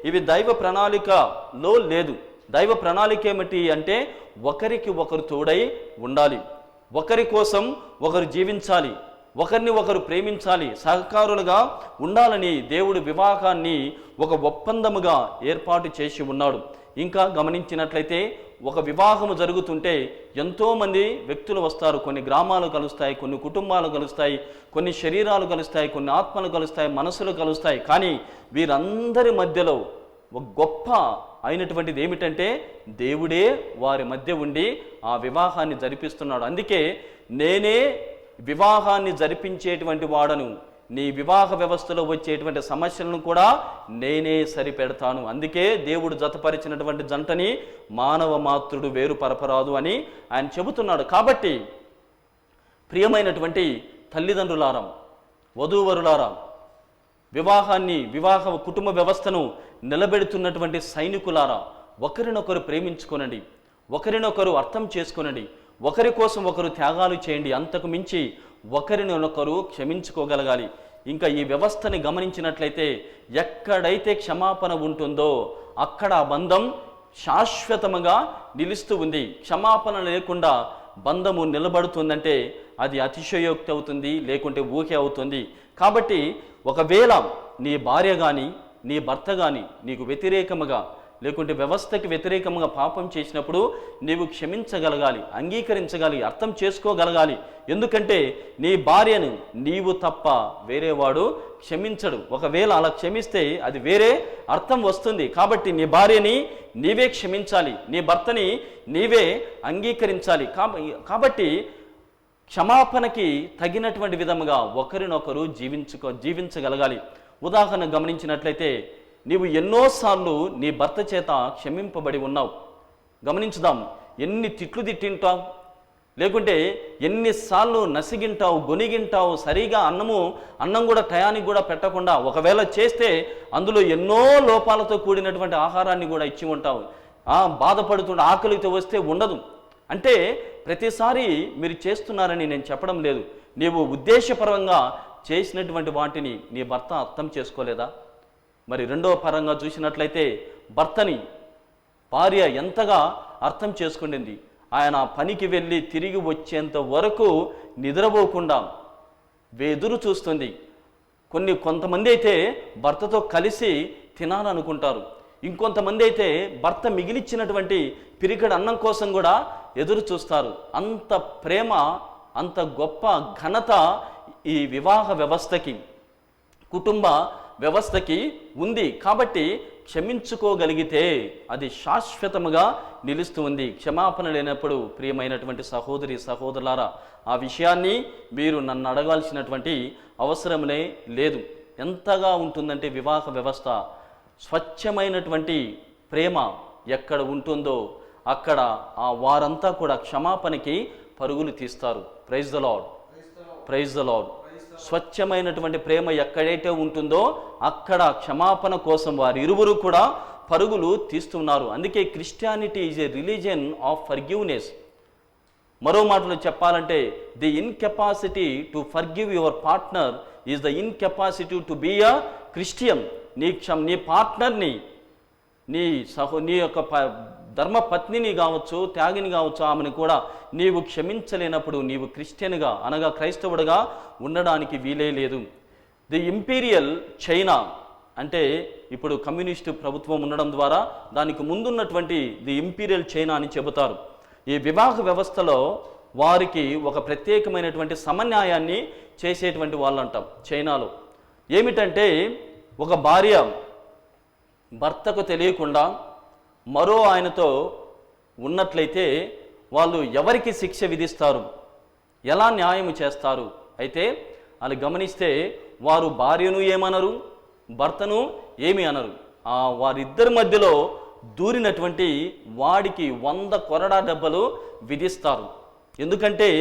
ఇవి దైవ ప్రణాళికలో లేదు. దైవ ప్రణాళిక ఏమిటి అంటే ఒకరికి ఒకరు తోడై ఉండాలి, ఒకరి కోసం ఒకరు జీవించాలి, ఒకరిని ఒకరు ప్రేమించాలి, సహకారులుగా ఉండాలని దేవుడు వివాహాన్ని ఒక ఒప్పందముగా ఏర్పాటు చేసి ఉన్నాడు. ఇంకా గమనించినట్లయితే ఒక వివాహము జరుగుతుంటే ఎంతోమంది వ్యక్తులు వస్తారు. కొన్ని గ్రామాలు కలుస్తాయి, కొన్ని కుటుంబాలు కలుస్తాయి, కొన్ని శరీరాలు కలుస్తాయి, కొన్ని ఆత్మలు కలుస్తాయి, మనసులు కలుస్తాయి. కానీ వీరందరి మధ్యలో ఒక గొప్ప అయినటువంటిది ఏమిటంటే దేవుడే వారి మధ్య ఉండి ఆ వివాహాన్ని జరిపిస్తున్నాడు. అందుకే నేనే వివాహాన్ని జరిపించేటువంటి వాడను, నీ వివాహ వ్యవస్థలో వచ్చేటువంటి సమస్యలను కూడా నేనే సరిపెడతాను. అందుకే దేవుడు జతపరిచినటువంటి జంటని మానవ మాతృడు వేరుపరపరాదు అని ఆయన చెబుతున్నాడు. కాబట్టి ప్రియమైనటువంటి తల్లిదండ్రులారా, వధూవరులారా, వివాహ కుటుంబ వ్యవస్థను నిలబెడుతున్నటువంటి సైనికులారా, ఒకరినొకరు ప్రేమించుకొనండి, ఒకరినొకరు అర్థం చేసుకొనండి, ఒకరి కోసం ఒకరు త్యాగాలు చేయండి. అంతకు మించి ఒకరినొకరు క్షమించుకోగలగాలి. ఇంకా ఈ వ్యవస్థని గమనించినట్లయితే ఎక్కడైతే క్షమాపణ ఉంటుందో అక్కడ ఆ బంధం శాశ్వతముగా నిలుస్తూ ఉంది. క్షమాపణ లేకుండా బంధము నిలబడుతుందంటే అది అతిశయోక్తి అవుతుంది, లేకుంటే ఊహే అవుతుంది. కాబట్టి ఒకవేళ నీ భార్య కానీ నీ భర్త కానీ నీకు వ్యతిరేకముగా లేకుంటే వ్యవస్థకి వ్యతిరేకంగా పాపం చేసినప్పుడు నీవు క్షమించగలగాలి, అంగీకరించగలిగి, అర్థం చేసుకోగలగాలి. ఎందుకంటే నీ భార్యను నీవు తప్ప వేరేవాడు క్షమించడు. ఒకవేళ అలా క్షమిస్తే అది వేరే అర్థం వస్తుంది. కాబట్టి నీ భార్యని నీవే క్షమించాలి, నీ భర్తని నీవే అంగీకరించాలి. కాబట్టి క్షమాపణకి తగినటువంటి విధముగా ఒకరినొకరు జీవించగలగాలి. ఉదాహరణ గమనించినట్లయితే నీవు ఎన్నోసార్లు నీ భర్త చేత క్షమింపబడి ఉన్నావు. గమనించుదాం, ఎన్ని తిట్లు తిట్టింటావు, లేకుంటే ఎన్నిసార్లు నసిగింటావు, గొనిగింటావు, సరిగా అన్నం కూడా టయానికి కూడా పెట్టకుండా, ఒకవేళ చేస్తే అందులో ఎన్నో లోపాలతో కూడినటువంటి ఆహారాన్ని కూడా ఇచ్చి ఉంటావు. బాధపడుతుంటే ఆకలితో వస్తే ఉండదు. అంటే ప్రతిసారి మీరు చేస్తున్నారని నేను చెప్పడం లేదు. నీవు ఉద్దేశపరంగా చేసినటువంటి వాటిని నీ భర్త అర్థం చేసుకోలేదా? మరి రెండవ పరంగా చూసినట్లయితే భర్తని భార్య ఎంతగా అర్థం చేసుకుంటుంది. ఆయన పనికి వెళ్ళి తిరిగి వచ్చేంత వరకు నిద్రపోకుండా ఎదురు చూస్తుంది. కొంతమంది అయితే భర్తతో కలిసి తినాలనుకుంటారు. ఇంకొంతమంది అయితే భర్త మిగిలిచ్చినటువంటి పిరికడ అన్నం కోసం కూడా ఎదురు చూస్తారు. అంత ప్రేమ, అంత గొప్ప ఘనత ఈ వివాహ వ్యవస్థకి, కుటుంబ వ్యవస్థకి ఉంది. కాబట్టి క్షమించుకోగలిగితే అది శాశ్వతముగా నిలుస్తూ ఉంది. క్షమాపణ లేనప్పుడు ప్రియమైనటువంటి సహోదరి సహోదరులారా, ఆ విషయాన్ని మీరు నన్ను అడగాల్సినటువంటి అవసరమే లేదు. ఎంతగా ఉంటుందంటే వివాహ వ్యవస్థ, స్వచ్ఛమైనటువంటి ప్రేమ ఎక్కడ ఉంటుందో అక్కడ ఆ వారంతా కూడా క్షమాపణకి పరుగులు తీస్తారు. Praise the lord, praise the lord. స్వచ్ఛమైనటువంటి ప్రేమ ఎక్కడైతే ఉంటుందో అక్కడ క్షమాపణ కోసం వారు ఇరువురు కూడా పరుగులు తీస్తున్నారు. అందుకే Christianity is a religion of forgiveness. మరో మాటలో చెప్పాలంటే the incapacity to forgive your partner is the incapacity to be a Christian. నీ పార్ట్నర్ని, నీ యొక్క ధర్మపత్నిని కావచ్చు, త్యాగిని కావచ్చు, ఆమెను కూడా నీవు క్షమించలేనప్పుడు నీవు క్రిస్టియన్గా అనగా క్రైస్తవుడిగా ఉండడానికి వీలే లేదు. ది ఇంపీరియల్ చైనా అంటే ఇప్పుడు కమ్యూనిస్టు ప్రభుత్వం ఉండడం ద్వారా దానికి ముందున్నటువంటి ది ఇంపీరియల్ చైనా అని చెబుతారు. ఈ వివాహ వ్యవస్థలో వారికి ఒక ప్రత్యేకమైనటువంటి సమన్యాయాన్ని చేసేటువంటి వాళ్ళు అంటాం చైనాలో. ఏమిటంటే ఒక భార్య భర్తకు తెలియకుండా మరో ఆయనతో ఉన్నట్లయితే వాళ్ళు ఎవరికి శిక్ష విధిస్తారు, ఎలా న్యాయం చేస్తారు? అయితే వాళ్ళు గమనిస్తే వారు భార్యను ఏమనరు, భర్తను ఏమి అనరు. వారిద్దరి మధ్యలో దూరినటువంటి వాడికి 100 కొరడా దెబ్బలు విధిస్తారు. ఎందుకంటే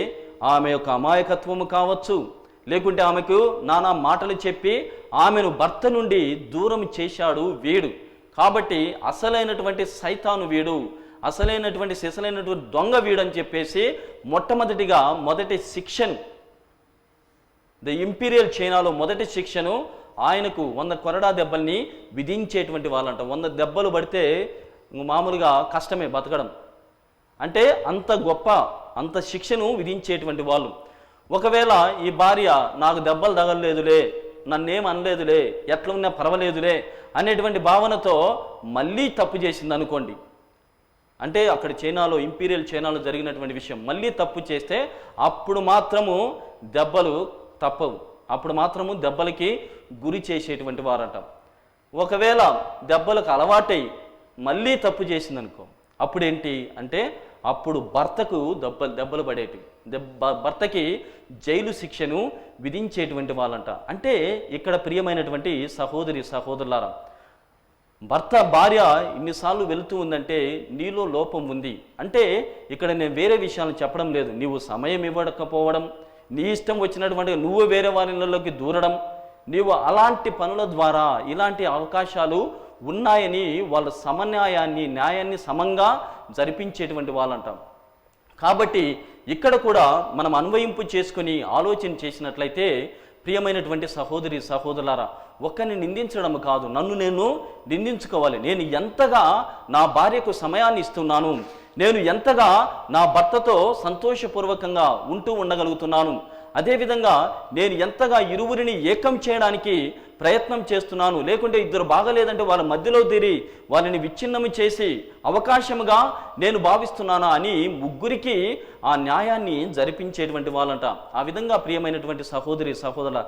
ఆమె యొక్క అమాయకత్వము కావచ్చు, లేకుంటే ఆమెకు నానా మాటలు చెప్పి ఆమెను భర్త నుండి దూరం చేశాడు వీడు. కాబట్టి అసలైనటువంటి సైతాను వీడు, అసలైనటువంటి సిసలైనటువంటి దొంగ వీడని చెప్పేసి మొదటి శిక్షను, ద ఇంపీరియల్ చైనాలో మొదటి శిక్షను ఆయనకు 100 కొరడా దెబ్బల్ని విధించేటువంటి వాళ్ళంట. 100 దెబ్బలు పడితే మామూలుగా కష్టమే బతకడం. అంటే అంత గొప్ప, అంత శిక్షను విధించేటువంటి వాళ్ళు. ఒకవేళ ఈ భార్య నాకు దెబ్బలు తగలలేదులే, నన్నేం అనలేదులే, ఎట్లా ఉన్నా పర్వాలేదులే అనేటువంటి భావనతో మళ్ళీ తప్పు చేసింది అనుకోండి, అంటే అక్కడ చైనాలో, ఇంపీరియల్ చైనాలో జరిగినటువంటి విషయం, మళ్ళీ తప్పు చేస్తే అప్పుడు మాత్రము దెబ్బలు తప్పవు, అప్పుడు మాత్రము దెబ్బలకి గురి చేసేటువంటి వారంట. ఒకవేళ దెబ్బలకు అలవాటై మళ్ళీ తప్పు చేసిందనుకో, అప్పుడేంటి అంటే అప్పుడు భర్తకు దెబ్బలు పడేటి, భర్తకి జైలు శిక్షను విధించేటువంటి వాళ్ళంట. అంటే ఇక్కడ ప్రియమైనటువంటి సహోదరులారా, భార్య ఇన్నిసార్లు వెళుతూ ఉందంటే నీలో లోపం ఉంది. అంటే ఇక్కడ నేను వేరే విషయాలను చెప్పడం లేదు. నీవు సమయం ఇవ్వకపోవడం, నీ ఇష్టం వచ్చినటువంటి నువ్వు వేరే వారిలోకి దూరడం, నీవు అలాంటి పనుల ద్వారా ఇలాంటి అవకాశాలు ఉన్నాయని వాళ్ళ న్యాయాన్ని సమంగా జరిపించేటువంటి వాళ్ళంటాం. కాబట్టి ఇక్కడ కూడా మనం అన్వయింపు చేసుకుని ఆలోచన చేసినట్లయితే ప్రియమైనటువంటి సహోదరులారా, ఒక్కరిని నిందించడం కాదు, నన్ను నేను నిందించుకోవాలి. నేను ఎంతగా నా భార్యకు సమయాన్ని ఇస్తున్నాను, నేను ఎంతగా నా భర్తతో సంతోషపూర్వకంగా ఉండగలుగుతున్నాను, అదేవిధంగా నేను ఎంతగా ఇరువురిని ఏకం చేయడానికి ప్రయత్నం చేస్తున్నాను, లేకుంటే ఇద్దరు బాగలేదంటే వాళ్ళ మధ్యలో తీరి వాళ్ళని విచ్ఛిన్నము చేసి అవకాశముగా నేను భావిస్తున్నానా అని ముగ్గురికి ఆ న్యాయాన్ని జరిపించేటువంటి వాళ్ళంట. ఆ విధంగా ప్రియమైనటువంటి సహోదరుల,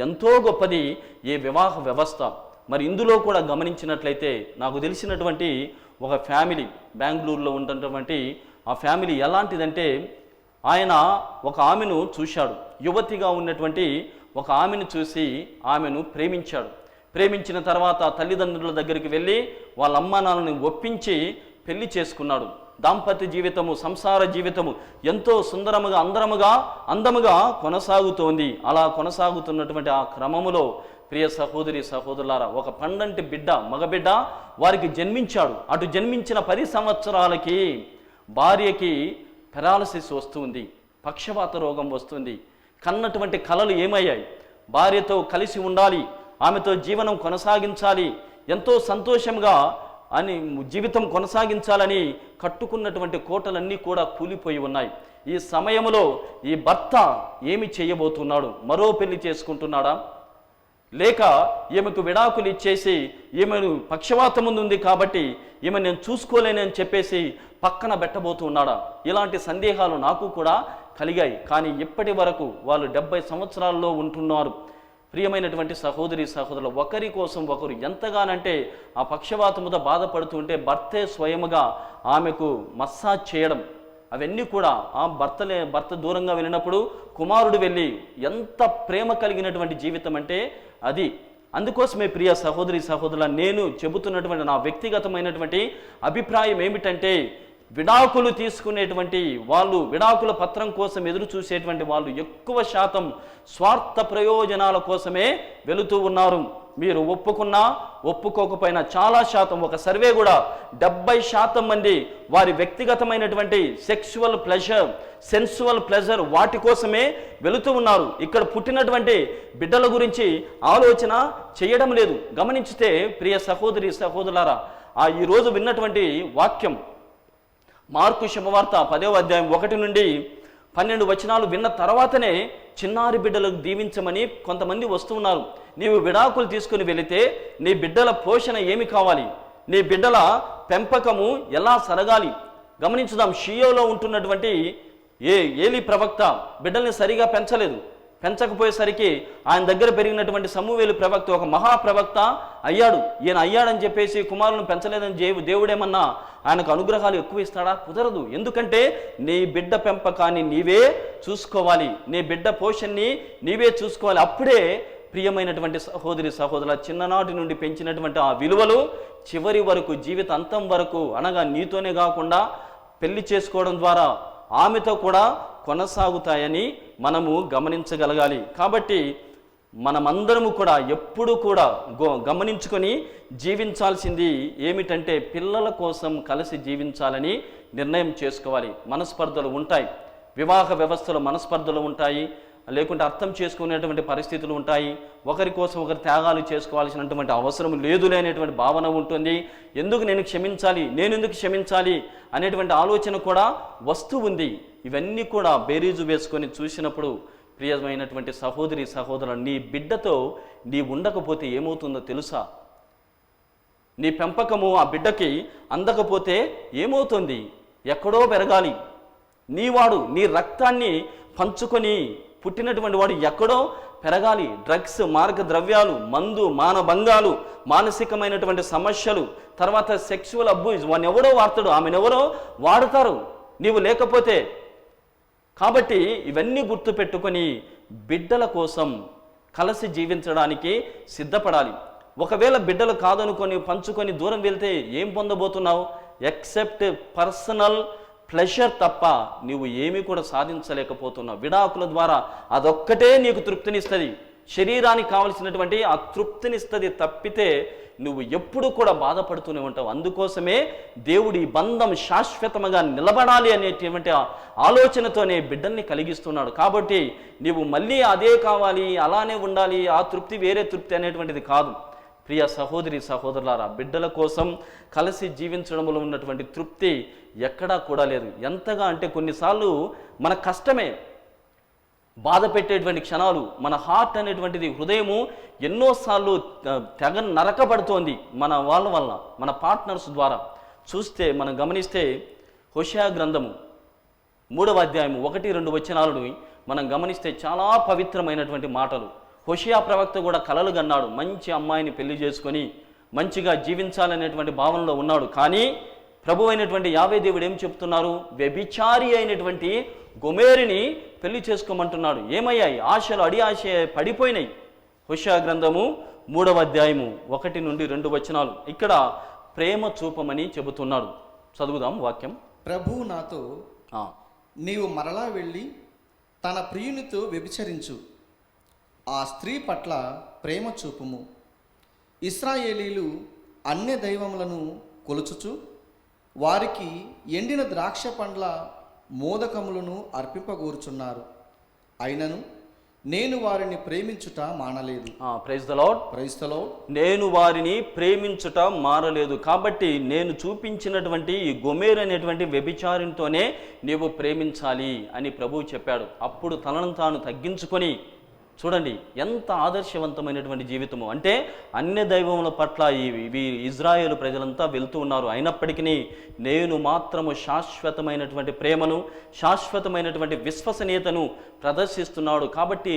ఎంతో గొప్పది ఈ వివాహ వ్యవస్థ. మరి ఇందులో కూడా గమనించినట్లయితే నాకు తెలిసినటువంటి ఒక ఫ్యామిలీ, బెంగళూరులో ఉన్నటువంటి ఆ ఫ్యామిలీ ఎలాంటిదంటే, ఆయన ఒక ఆమెను చూశాడు, యువతిగా ఉన్నటువంటి ఒక ఆమెను చూసి ఆమెను ప్రేమించిన తర్వాత తల్లిదండ్రుల దగ్గరికి వెళ్ళి వాళ్ళ అమ్మా నాన్నని ఒప్పించి పెళ్లి చేసుకున్నాడు. దాంపత్య జీవితము, సంసార జీవితము ఎంతో సుందరముగా అందముగా కొనసాగుతోంది. అలా కొనసాగుతున్నటువంటి ఆ క్రమములో ప్రియ సహోదరులారా, ఒక పండంటి మగబిడ్డ వారికి జన్మించాడు. అటు జన్మించిన 10 సంవత్సరాలకి భార్యకి పెరాలసిస్ వస్తుంది, పక్షవాత రోగం వస్తుంది. కన్నటువంటి కలలు ఏమయ్యాయి? భార్యతో కలిసి ఉండాలి, ఆమెతో జీవనం కొనసాగించాలి, ఎంతో సంతోషంగా జీవితం కొనసాగించాలని కట్టుకున్నటువంటి కోటలన్నీ కూడా కూలిపోయి ఉన్నాయి. ఈ సమయంలో ఈ భర్త ఏమి చేయబోతున్నాడు? మరో పెళ్లి చేసుకుంటున్నాడా, లేక ఈమెకు విడాకులు ఇచ్చేసి ఈమెను పక్షవాతం ఉంది కాబట్టి ఈమె నేను చూసుకోలేనని చెప్పేసి పక్కన పెట్టబోతున్నాడా? ఇలాంటి సందేహాలు నాకు కూడా కలిగాయి. కానీ ఇప్పటి వరకు వాళ్ళు 70 సంవత్సరాల్లో ఉంటున్నారు. ప్రియమైనటువంటి సహోదరులు, ఒకరి కోసం ఒకరు ఎంతగానంటే ఆ పక్షవాతముతో బాధపడుతుంటే భర్తే స్వయముగా ఆమెకు మసాజ్ చేయడం, అవన్నీ కూడా ఆ భర్త దూరంగా వెళ్ళినప్పుడు కుమారుడు వెళ్ళి ఎంత ప్రేమ కలిగినటువంటి జీవితం అంటే అది. అందుకోసమే ప్రియ సహోదరుల, నేను చెబుతున్నటువంటి నా వ్యక్తిగతమైనటువంటి అభిప్రాయం ఏమిటంటే, విడాకులు తీసుకునేటువంటి వాళ్ళు, విడాకుల పత్రం కోసం ఎదురు చూసేటువంటి వాళ్ళు ఎక్కువ శాతం స్వార్థ ప్రయోజనాల కోసమే వెళుతూ ఉన్నారు. మీరు ఒప్పుకున్నా ఒప్పుకోకపోయినా చాలా శాతం, ఒక సర్వే కూడా 70% మంది వారి వ్యక్తిగతమైనటువంటి సెన్సువల్ ప్లెజర్ వాటి కోసమే వెళుతూ ఉన్నారు. ఇక్కడ పుట్టినటువంటి బిడ్డల గురించి ఆలోచన చేయడం లేదు. గమనించితే ప్రియ సహోదరులారా, ఈరోజు విన్నటువంటి వాక్యం మార్కు శుభవార్త 10వ అధ్యాయం 1 నుండి 12 వచనాలు విన్న తర్వాతనే చిన్నారి బిడ్డలకు దీవించమని కొంతమంది వస్తున్నారు. నీవు విడాకులు తీసుకుని వెళితే నీ బిడ్డల పోషణ ఏమి కావాలి, నీ బిడ్డల పెంపకము ఎలా సరగాలి? గమనించుదాం, షియోలో ఉంటున్నటువంటి ఏలి ప్రవక్త బిడ్డల్ని సరిగా పెంచలేదు. పెంచకపోయేసరికి ఆయన దగ్గర పెరిగినటువంటి సమూవేలు ప్రవక్త ఒక మహాప్రవక్త అయ్యాడు. ఈయన అయ్యాడని చెప్పేసి కుమారులను పెంచలేదని దేవుడేమన్నా ఆయనకు అనుగ్రహాలు ఎక్కువ ఇస్తాడా? కుదరదు. ఎందుకంటే నీ బిడ్డ పెంపకాన్ని నీవే చూసుకోవాలి, నీ బిడ్డ పోషణని నీవే చూసుకోవాలి. అప్పుడే ప్రియమైనటువంటి సహోదరి సహోదరుల, చిన్ననాటి నుండి పెంచినటువంటి ఆ విలువలు చివరి వరకు, జీవితాంతం వరకు, అనగా నీతోనే కాకుండా పెళ్లి చేసుకోవడం ద్వారా ఆమెతో కూడా కొనసాగుతాయని మనము గమనించగలగాలి. కాబట్టి మనమందరము కూడా ఎప్పుడు కూడా గమనించుకొని జీవించాల్సింది ఏమిటంటే పిల్లల కోసం కలిసి జీవించాలని నిర్ణయం చేసుకోవాలి. మనస్పర్ధలు ఉంటాయి, వివాహ వ్యవస్థలో మనస్పర్ధలు ఉంటాయి, లేకుంటే అర్థం చేసుకునేటువంటి పరిస్థితులు ఉంటాయి, ఒకరి కోసం ఒకరు త్యాగాలు చేసుకోవాల్సినటువంటి అవసరం లేదు అనేటువంటి భావన ఉంటుంది. ఎందుకు నేను క్షమించాలి, నేను ఎందుకు క్షమించాలి అనేటువంటి ఆలోచన కూడా వస్తూ ఉంది. ఇవన్నీ కూడా బేరీజు వేసుకొని చూసినప్పుడు ప్రియమైనటువంటి సహోదరి సహోదరులు, నీ బిడ్డతో నీ ఉండకపోతే ఏమవుతుందో తెలుసా? నీ పెంపకము ఆ బిడ్డకి అందకపోతే ఏమవుతుంది? ఎక్కడో పెరగాలి. నీవాడు నీ రక్తాన్ని పంచుకొని పుట్టినటువంటి వాడు ఎక్కడో పెరగాలి. డ్రగ్స్, మార్గ ద్రవ్యాలు, మందు, మానభంగాలు, మానసికమైనటువంటి సమస్యలు, తర్వాత సెక్సువల్ అబ్యూజ్, వాడిని ఎవడో వాడతాడు, ఆమెనెవరో వాడతారు నీవు లేకపోతే. కాబట్టి ఇవన్నీ గుర్తుపెట్టుకొని బిడ్డల కోసం కలిసి జీవించడానికి సిద్ధపడాలి. ఒకవేళ బిడ్డలు కాదనుకొని పంచుకొని దూరం వెళ్తే ఏం పొందబోతున్నావు? ఎక్సెప్ట్ పర్సనల్ ప్లెజర్ తప్ప నీవు ఏమీ కూడా సాధించలేకపోతున్నావు. విడాకుల ద్వారా అదొక్కటే నీకు తృప్తినిస్తుంది, శరీరానికి కావలసినటువంటి ఆ తృప్తినిస్తుంది తప్పితే నువ్వు ఎప్పుడు కూడా బాధపడుతూనే ఉంటావు. అందుకోసమే దేవుడు ఈ బంధం శాశ్వతముగా నిలబడాలి అనేటువంటి ఆలోచనతోనే బిడ్డల్ని కలిగిస్తున్నాడు. కాబట్టి నీవు మళ్ళీ అదే కావాలి, అలానే ఉండాలి, ఆ తృప్తి వేరే తృప్తి అనేటువంటిది కాదు. ప్రియ సహోదరి సహోదరులారా, బిడ్డల కోసం కలిసి జీవించడంలో ఉన్నటువంటి తృప్తి ఎక్కడా కూడా లేదు. ఎంతగా అంటే కొన్నిసార్లు మన కష్టమే బాధ పెట్టేటువంటి క్షణాలు, మన హార్ట్ అనేటువంటిది, హృదయము ఎన్నోసార్లు తెగ నరకబడుతోంది మన వాళ్ళ వల్ల, మన పార్ట్నర్స్ ద్వారా. చూస్తే మనం గమనిస్తే హోషేయ గ్రంథము 3వ అధ్యాయము 1-2 వచనాలను మనం గమనిస్తే చాలా పవిత్రమైనటువంటి మాటలు. హోషేయ ప్రవక్త కూడా కలలు కన్నాడు, మంచి అమ్మాయిని పెళ్లి చేసుకొని మంచిగా జీవించాలనేటువంటి భావనలో ఉన్నాడు. కానీ ప్రభు అయినటువంటి యావే దేవుడు ఏం చెప్తున్నారు? వ్యభిచారి అయినటువంటి గొమేరుని పెళ్లి చేసుకోమంటున్నాడు. ఏమయ్యాయి? ఆశలు అడి ఆశ పడిపోయినాయి. హోషేయ గ్రంథము 3వ అధ్యాయము 1-2 వచనాలు. ఇక్కడ ప్రేమ చూపమని చెబుతున్నాడు. చదువుదాం వాక్యం. ప్రభు నాతో, నీవు మరలా వెళ్ళి తన ప్రియునితో వ్యభిచరించు, ఆ స్త్రీ పట్ల ప్రేమ చూపుము. ఇశ్రాయేలీలు అన్య దైవములను కొలుచుచు వారికి ఎండిన ద్రాక్ష పండ్ల మోదకములను అర్పింపగోరుచున్నారు, అయినను నేను వారిని ప్రేమించుట మానలేదు. Praise the lord. Praise the Lord. నేను వారిని ప్రేమించుట మారలేదు. కాబట్టి నేను చూపించినటువంటి ఈ గొమేరు అనేటువంటి వ్యభిచారంతోనే నీవు ప్రేమించాలి అని ప్రభువు చెప్పాడు. అప్పుడు తనను తాను తగ్గించుకొని, చూడండి ఎంత ఆదర్శవంతమైనటువంటి జీవితము. అంటే అన్య దైవముల పట్ల ఈ ఇజ్రాయేలు ప్రజలంతా వెళ్తూ ఉన్నారు, అయినప్పటికీ నేను మాత్రము శాశ్వతమైనటువంటి ప్రేమను, శాశ్వతమైనటువంటి విశ్వసనీయతను ప్రదర్శిస్తున్నాడు. కాబట్టి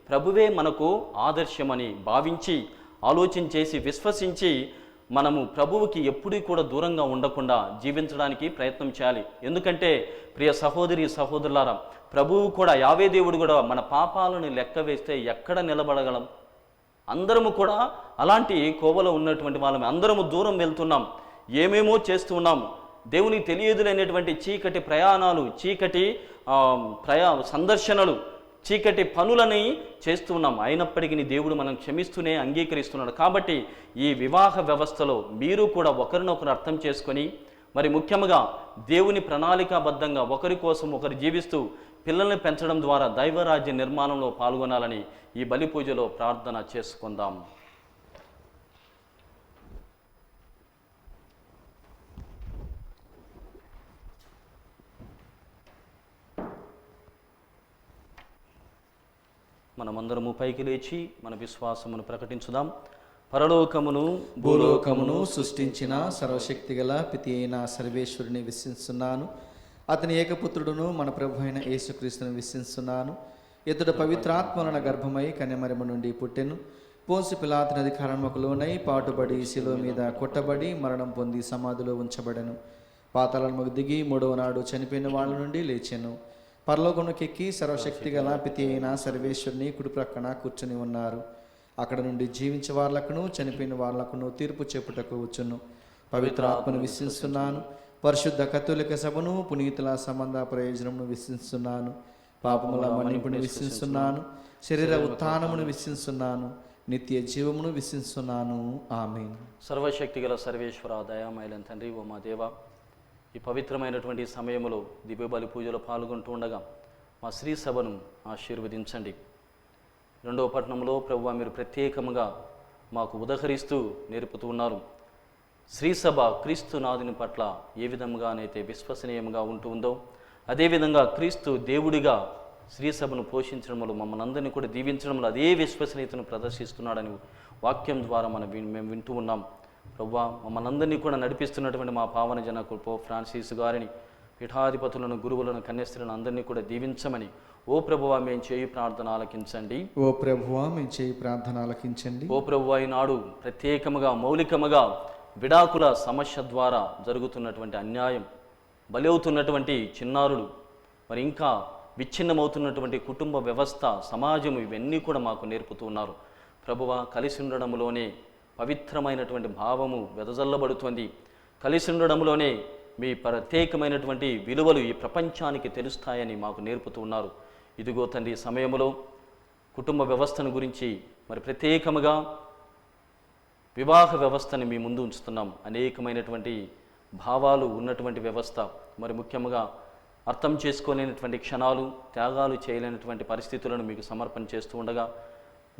ప్రభువే మనకు ఆదర్శమని భావించి, ఆలోచన చేసి, విశ్వసించి మనము ప్రభువుకి ఎప్పుడూ కూడా దూరంగా ఉండకుండా జీవించడానికి ప్రయత్నం చేయాలి. ఎందుకంటే ప్రియ సహోదరి సహోదరులారా, ప్రభువు కూడా, యావే దేవుడు కూడా మన పాపాలను లెక్క వేస్తే ఎక్కడ నిలబడగలం? అందరము కూడా అలాంటి కోవలో ఉన్నటువంటి వాళ్ళమే. అందరము దూరం వెళ్తున్నాం, ఏమేమో చేస్తూ ఉన్నాం. దేవునికి తెలియదులైనటువంటి చీకటి ప్రయాణాలు, చీకటి సందర్శనలు, చీకటి పనులని చేస్తూ ఉన్నాం. అయినప్పటికీ దేవుడు మనం క్షమిస్తూనే అంగీకరిస్తున్నాడు. కాబట్టి ఈ వివాహ వ్యవస్థలో మీరు కూడా ఒకరినొకరు అర్థం చేసుకొని, మరి ముఖ్యంగా దేవుని ప్రణాళికాబద్ధంగా ఒకరి కోసం ఒకరు జీవిస్తూ పిల్లల్ని పెంచడం ద్వారా దైవరాజ్య నిర్మాణంలో పాల్గొనాలని ఈ బలి పూజలో ప్రార్థన చేసుకుందాం. మనమందరము పైకి లేచి మన విశ్వాసమును ప్రకటించుదాం. పరలోకమును భూలోకమును సృష్టించిన సర్వశక్తి గల పితి అయిన సర్వేశ్వరుని విశ్వసిస్తున్నాను. అతని ఏకపుత్రుడును మన ప్రభు అయిన యేసుక్రీస్తుని విశ్వసిస్తున్నాను. ఇతడు పవిత్రాత్మలన గర్భమై కన్యమరిమ నుండి పుట్టెను. పోన్సి పిలాతుని అధికారముకు లోనై పాటుబడి శిలువ మీద కొట్టబడి మరణం పొంది సమాధిలో ఉంచబడెను. పాతాళముకు దిగి మూడవ నాడు చనిపోయిన వాళ్ళ నుండి లేచెను. పరలోకమునకెక్కి సర్వశక్తి గల పితి అయిన సర్వేశ్వరుని కుడి ప్రక్కన కూర్చుని ఉన్నారు. అక్కడ నుండి జీవించే వాళ్ళకును చనిపోయిన వాళ్ళకును తీర్పు చెప్పుటకు వచ్చును. పవిత్రాత్మను విశ్వసిస్తున్నాను. పరిశుద్ధ కథోలిక సభను పునీతుల సంబంధ ప్రయోజనమును విశ్వసిస్తున్నాను. పాపముల మన్నింపుని విశ్వసిస్తున్నాను. శరీర ఉత్థానమును విశ్వసిస్తున్నాను. నిత్య జీవమును విశ్వసిస్తున్నాను. ఆమేన్. సర్వశక్తి గల సర్వేశ్వర దయామయులైన తండ్రి ఓ మా దేవ, ఈ పవిత్రమైనటువంటి సమయంలో దివ్యబలి పూజలో పాల్గొంటూ ఉండగా మా శ్రీ సభను ఆశీర్వదించండి. రెండవ పట్టణంలో ప్రభువా మీరు ప్రత్యేకంగా మాకు ఉదహరిస్తూ నేర్పుతూ ఉన్నారు. శ్రీసభ క్రీస్తు నాదుని పట్ల ఏ విధంగానైతే విశ్వసనీయంగా ఉంటుందో అదేవిధంగా క్రీస్తు దేవుడిగా శ్రీసభను పోషించడంలో మమ్మల్ని అందరినీ కూడా దీవించడంలో అదే విశ్వసనీయతను ప్రదర్శిస్తున్నాడని వాక్యం ద్వారా మేము వింటూ ఉన్నాం. ప్రభువా మమ్మల్ని అందరినీ కూడా నడిపిస్తున్నటువంటి మా పావన జనకులు పోప్ ఫ్రాన్సిస్ గారిని, పీఠాధిపతులను, గురువులను, కన్యస్త్రులను అందరినీ కూడా దీవించమని ఓ ప్రభువా మేము చేయి ప్రార్థన ఆలకించండి. ఓ ప్రభువా మేము చేయి ప్రార్థన ఆలకించండి. ఓ ప్రభువా ఈనాడు ప్రత్యేకముగా మౌలికముగా విడాకుల సమస్య ద్వారా జరుగుతున్నటువంటి అన్యాయం, బలవుతున్నటువంటి చిన్నారులు, మరి ఇంకా విచ్ఛిన్నమవుతున్నటువంటి కుటుంబ వ్యవస్థ, సమాజం ఇవన్నీ కూడా మాకు నేర్పుతూ ఉన్నారు. ప్రభువా కలిసి ఉండడంలోనే పవిత్రమైనటువంటి భావము వెదజల్లబడుతుంది. కలిసి ఉండడంలోనే మీ ప్రత్యేకమైనటువంటి విలువలు ఈ ప్రపంచానికి తెలుస్తాయని మాకు నేర్పుతూ ఉన్నారు. ఇదిగో తండ్రి సమయంలో కుటుంబ వ్యవస్థను గురించి మరి ప్రత్యేకముగా వివాహ వ్యవస్థని మీ ముందు ఉంచుతున్నాం. అనేకమైనటువంటి భావాలు ఉన్నటువంటి వ్యవస్థ, మరి ముఖ్యంగా అర్థం చేసుకోలేనటువంటి క్షణాలు, త్యాగాలు చేయలేనటువంటి పరిస్థితులను మీకు సమర్పణ చేస్తూ ఉండగా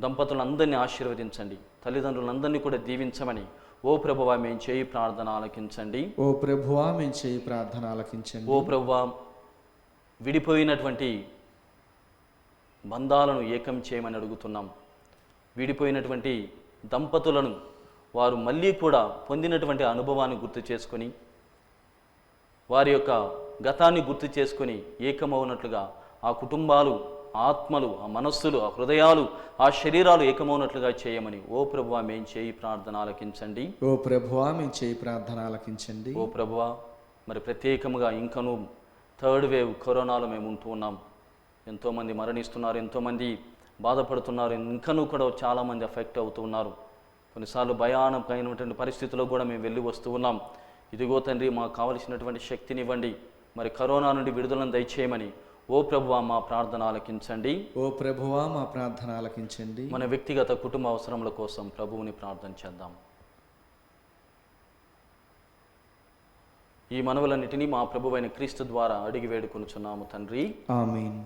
దంపతులందరినీ ఆశీర్వదించండి. తల్లిదండ్రులందరినీ కూడా దీవించమని ఓ ప్రభువా మేము చేయి ప్రార్థన ఆలకించండి. ఓ ప్రభువా మేము చేయి ప్రార్థన ఆలకించండి. ఓ ప్రభువా విడిపోయినటువంటి బంధాలను ఏకం చేయమని అడుగుతున్నాం. విడిపోయినటువంటి దంపతులను వారు మళ్ళీ కూడా పొందినటువంటి అనుభవాన్ని గుర్తు చేసుకొని, వారి యొక్క గతాన్ని గుర్తు చేసుకొని ఏకమవునట్లుగా ఆ కుటుంబాలు, ఆత్మలు, ఆ మనస్సులు, ఆ హృదయాలు, ఆ శరీరాలు ఏకమవునట్లుగా చేయమని ఓ ప్రభువా మేము చేయి ప్రార్థన ఆలకించండి. ఓ ప్రభువా మేము చేయి ప్రార్థన ఆలకించండి. ఓ ప్రభువా మరి ప్రత్యేకముగా ఇంకనూ థర్డ్ వేవ్ కరోనాలో మేము ఉంటూ ఉన్నాం. ఎంతోమంది మరణిస్తున్నారు, ఎంతోమంది బాధపడుతున్నారు, ఇంకనూ కూడా చాలామంది ఎఫెక్ట్ అవుతూ ఉన్నారు. కొన్నిసార్లు భయానకమైనటువంటి పరిస్థితుల్లో కూడా మేము వెళ్ళి వస్తూ ఉన్నాం. ఇదిగో తండ్రి మాకు కావలసినటువంటి శక్తిని ఇవ్వండి. మరి కరోనా నుండి విడుదలను దయచేయమని ఓ ప్రభువా మా ప్రార్థన ఆలకించండి. ఓ ప్రభువా మా ప్రార్థన ఆలకించండి. మన వ్యక్తిగత కుటుంబ అవసరముల కోసం ప్రభువుని ప్రార్థన చేద్దాం. ఈ మనవులన్నిటినీ మా ప్రభువైన క్రీస్తు ద్వారా అడిగి వేడుకొనుచున్నాము తండ్రి. ఆమేన్.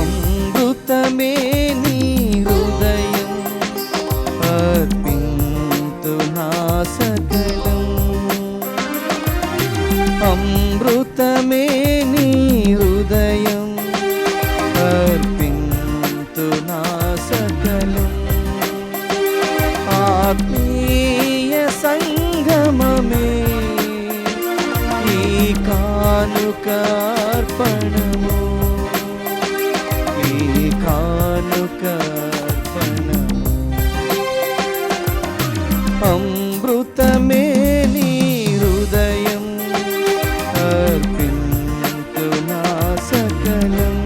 అమృతమే నీ హృదయం అర్పింతు నా సకలం. అమృతమే నీ హృదయం అర్పింతు నా సకలం. ఆత్మీయ సంగమమే ఈ కానుక అర్పణము, కానుక అర్పణము. అమృతమే నీ హృదయం అర్పింతు నా సకలం.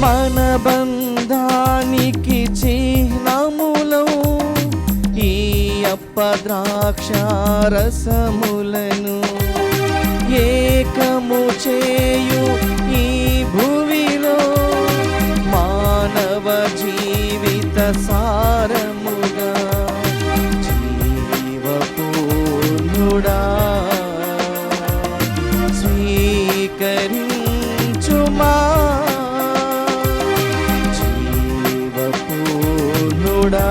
మన బంధానికి చిహ్నములో ఈ అప్పద్రాక్ష రసములను ఏకము చేయు ఈ భువిలో మానవ జీవిత సారముగా జీవపూర్ణుడా స్వీకరించుమా జీవపూర్ణుడా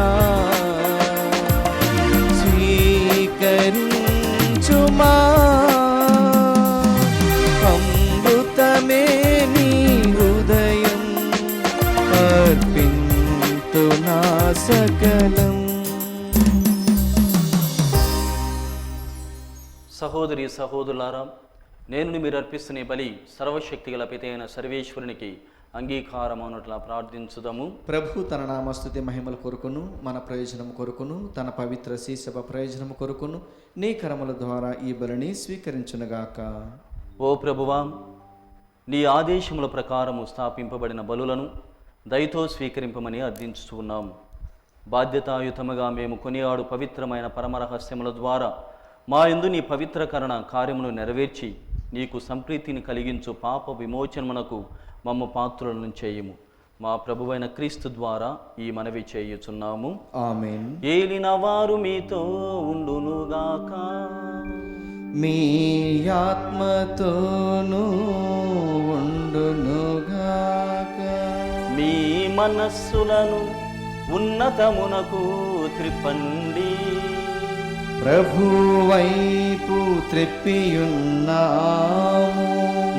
స్వీకరించుమా అమృతమే నీ హృదయం అర్పింతు నా సకలం. సహోదరి సహోదరులారా, నేను మీరు అర్పిస్తున్న బలి సర్వశక్తి గల పితైన సర్వేశ్వరునికి అంగీకారమన్నట్లా ప్రార్థించుదాము. ప్రభు తన నామస్తుతి మహిమల కొరకును మన ప్రయోజనం కొరకును తన పవిత్ర శీసభ ప్రయోజనం కొరకును నీ కరముల ద్వారా ఈ బలిని స్వీకరించునుగాక. ఓ ప్రభువా, నీ ఆదేశముల ప్రకారము స్థాపింపబడిన బలులను దయతో స్వీకరింపమని అర్థించుతున్నాం. బాధ్యతాయుతముగా మేము కొనియాడు పవిత్రమైన పరమరహస్యముల ద్వారా మా యందు నీ పవిత్రకరణ కార్యమును నెరవేర్చి నీకు సంప్రీతిని కలిగించు పాప విమోచనమునకు మమ్మ పాత్రులను చేయము. మా ప్రభువైన క్రీస్తు ద్వారా ఈ మనవి చేయుచున్నాము. ఆమేన్. ఏలిన వారు మీతో ఉండునుగాక. మీ ఆత్మతోనూ ఉండునుగాక. మీ మనస్సులను ఉన్నతమునకు త్రిప్పండి. ప్రభు వైపు త్రిప్పియున్నాము.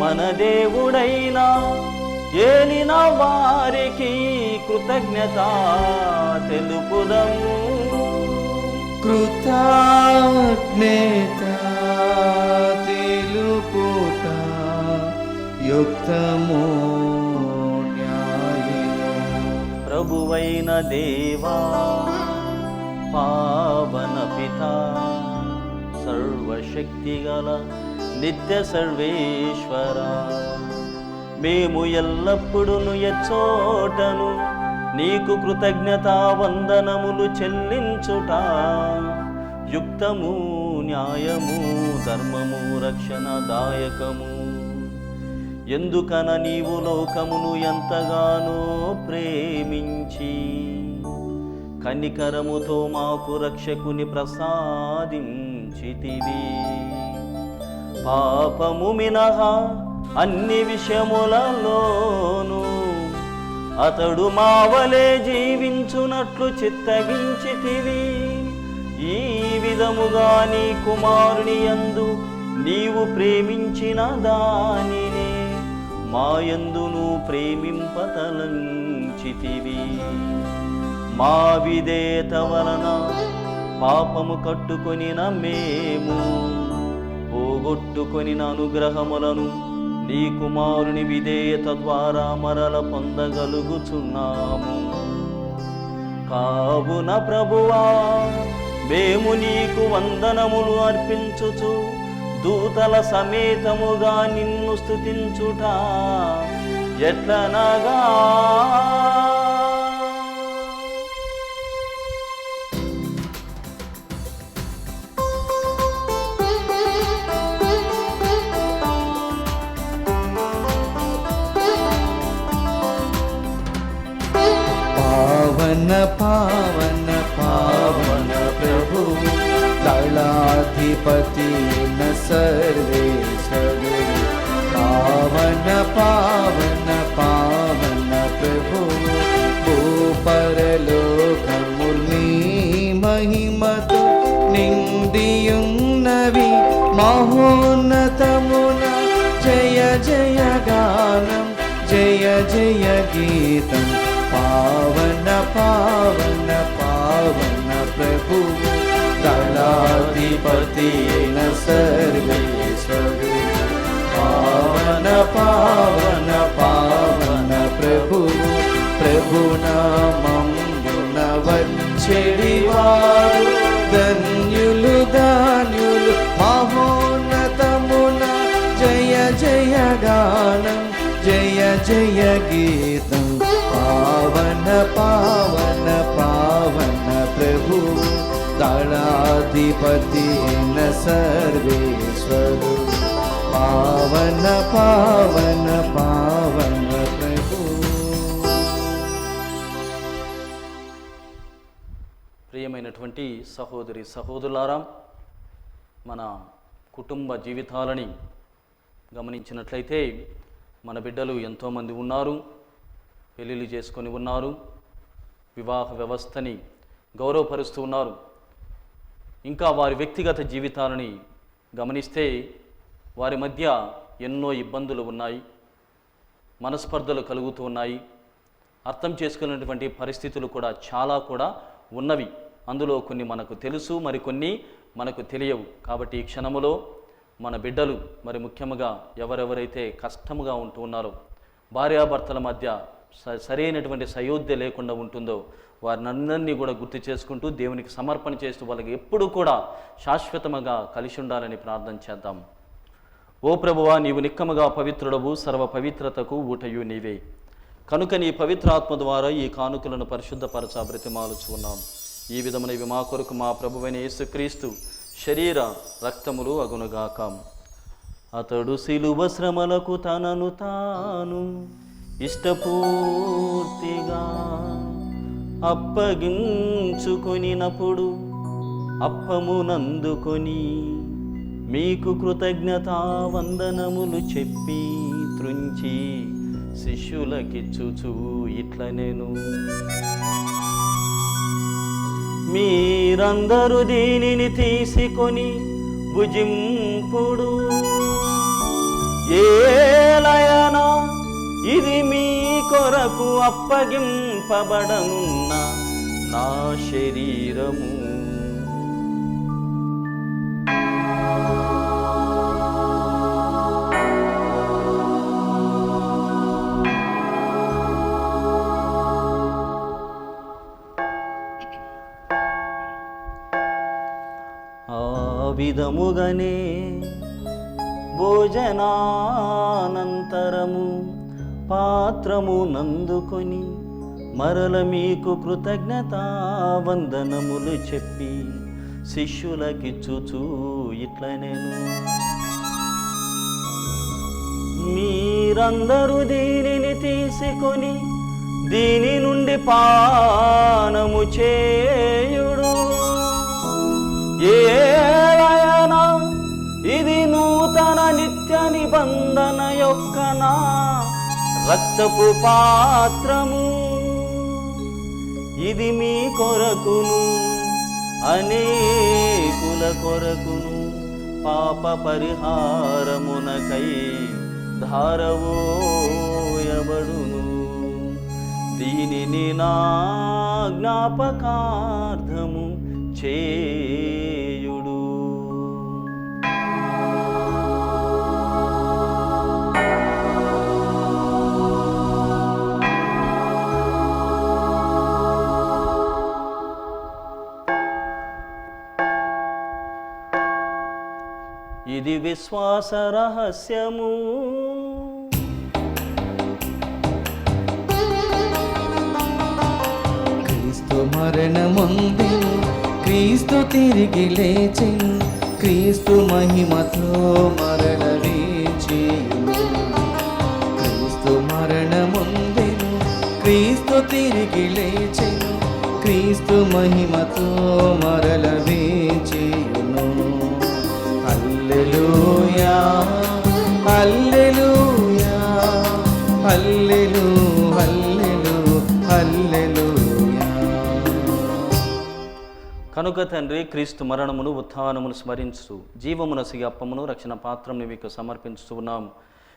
మన దేవుడైన ఏలిన వారికి కృతజ్ఞత తెలుపుదము. కృతజ్ఞత తెలుపుట యుక్తము న్యాయము. ప్రభువైన దేవా, పావన పితా, సర్వశక్తిగల నిత్య సర్వేశ్వర, మేము ఎల్లప్పుడూ ఎచ్చోటను నీకు కృతజ్ఞతా వందనములు చెల్లించుట యుక్తము న్యాయము ధర్మము రక్షణదాయకము. ఎందుకన నీవు లోకమును ఎంతగానో ప్రేమించి కనికరముతో మాకు రక్షకుని ప్రసాదించితివి. పాపము మినహా అన్ని విషయములలోనూ అతడు మావలే జీవించునట్లు చిత్తగించితివి. ఈ విధముగా నీ కుమారుని యందు నీవు ప్రేమించిన దానినే మాయందును ప్రేమింపతలంచితివి. మా విధేయత వలన పాపము కట్టుకొనిన మేము పోగొట్టుకొనిన అనుగ్రహములను నీ కుమారుని విధేయత ద్వారా మరల పొందగలుగుచున్నాము. కావున ప్రభువా, మేము నీకు వందనములు అర్పించుచు దూతల సమేతముగా నిన్ను స్తుతించుట ఎట్లనగా, పావన పావన పావన ప్రభు దళాధిపతి న సర్వేశ్వరు. పావన పావన పావన ప్రభు భూపరలోకముల్ నీ మహిమతో నిండియున్నవి. మహోన్నతమున జయ జయ గానం జయ జయ గీతం. పావన పావన పావన ప్రభు దళాధిపతి న సర్వేశ్వరు. పావన పావన పావన ప్రభు ప్రభునామమున వచ్చెడివారు ధన్యులు ధాన్యులు. మహోన్నతమున జయ జయ గానం జయ జయ గీతం. పావన పావన పావన ప్రభు దళాధిపతి న సర్వేశ్వరు. పావన పావన పావన ప్రభు. ప్రియమైనటువంటి సహోదరి సహోదరులారా, మన కుటుంబ జీవితాలని గమనించినట్లయితే మన బిడ్డలు ఎంతోమంది ఉన్నారు, పెళ్ళిళ్ళు చేసుకొని ఉన్నారు, వివాహ వ్యవస్థని గౌరవపరుస్తూ ఉన్నారు. ఇంకా వారి వ్యక్తిగత జీవితాలని గమనిస్తే వారి మధ్య ఎన్నో ఇబ్బందులు ఉన్నాయి, మనస్పర్ధలు కలుగుతూ ఉన్నాయి, అర్థం చేసుకునేటువంటి పరిస్థితులు కూడా చాలా ఉన్నవి. అందులో కొన్ని మనకు తెలుసు, మరికొన్ని మనకు తెలియవు. కాబట్టి ఈ క్షణములో మన బిడ్డలు, మరి ముఖ్యంగా ఎవరెవరైతే కష్టముగా ఉంటూ ఉన్నారో, భార్యాభర్తల మధ్య సరైనటువంటి సయోధ్య లేకుండా ఉంటుందో వారినందరినీ కూడా గుర్తు చేసుకుంటూ దేవునికి సమర్పణ చేస్తూ వాళ్ళకి ఎప్పుడు కూడా శాశ్వతముగా కలిసి ఉండాలని ప్రార్థన చేద్దాం. ఓ ప్రభువా, నీవు నిక్కముగా పవిత్రుడవు, సర్వ పవిత్రతకు ఊటయు నీవే. కనుక నీ పవిత్రాత్మ ద్వారా ఈ కానుకలను పరిశుద్ధపరచ బ్రతిమాలుచున్నాం. ఈ విధమునవి మా కొరకు మా ప్రభువైన యేసుక్రీస్తు శరీర రక్తములు అగునుగాక. అతడు శిలువ శ్రమలకు తనను తాను ఇష్టపూర్తిగా అప్పగించుకొనినప్పుడు అప్పమునందుకొని మీకు కృతజ్ఞతా వందనములు చెప్పి త్రుంచి శిష్యులకిచ్చుచు ఇట్లనెను, మీరందరూ దీనిని తీసుకొని భుజింపుడు. ఏలయనా ఇది మీ కొరకు అప్పగింపబడనున్న నా శరీరము. విధముగనే భోజనానంతరము పాత్రము నందుకొని మరల మీకు కృతజ్ఞతా వందనములు చెప్పి శిష్యులకిచ్చుచూ ఇట్లనెను, మీరందరూ దీనిని తీసుకొని దీని నుండి పానము చేయుడు. ఏలయనా ఇది నూతన నిత్య నిబంధన యొక్క నా రక్తపు పాత్రము. ఇది మీ కొరకును అనేకుల కొరకును పాప పరిహారమునకై ధారవోయబడును. దీనిని నా జ్ఞాపకార్థము చేయుడు. ఇది విశ్వాస రహస్యము. క్రీస్తు మరణముందెను, క్రీస్తు తిరిగి లేచెను, క్రీస్తు మహిమతో మరల లేచెను. క్రీస్తు మరణముందెను, క్రీస్తు తిరిగి లేచెను, క్రీస్తు మహిమతో మరల లేచెను. హల్లెలూయా హల్లెలూయా హల్లెలూ హల్లెలూ హల్లెలూయా. కనుక తండ్రి, క్రీస్తు మరణమును ఉత్థానమును స్మరించు జీవమునసిగి అప్పమును రక్షణ పాత్రమును మీకు సమర్పించుతూ ఉన్నాము.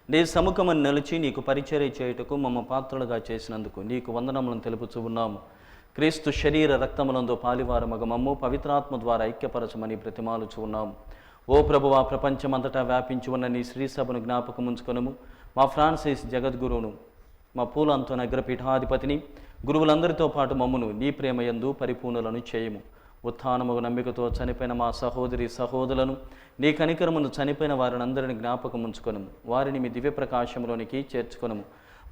నీ సముఖమని నిలిచి నీకు పరిచర్య చేయుటకు మమ్మ పాత్రలుగా చేసినందుకు నీకు వందనములను తెలుపుతూ ఉన్నాము. క్రీస్తు శరీర రక్తములందు పాలివారమగ మమ్ము పవిత్రాత్మ ద్వారా ఐక్యపరచమని బ్రతిమాలుచూ ఉన్నాము. ఓ ప్రభువా, ప్రపంచమంతటా వ్యాపించి ఉన్న నీ శ్రీసభను జ్ఞాపకం ఉంచుకొనుము. మా ఫ్రాన్సిస్ జగద్గురువును, మా పూలంతోన అగ్రపీఠాధిపతిని, గురువులందరితో పాటు మమ్మును నీ ప్రేమయందు పరిపూర్ణులను చేయము. ఉత్థానము నమ్మికతో చనిపోయిన మా సహోదరి సహోదరులను, నీ కనికరమును చనిపోయిన వారినందరిని జ్ఞాపకం ఉంచుకొనుము. వారిని మీ దివ్య ప్రకాశంలోనికి చేర్చుకొనుము.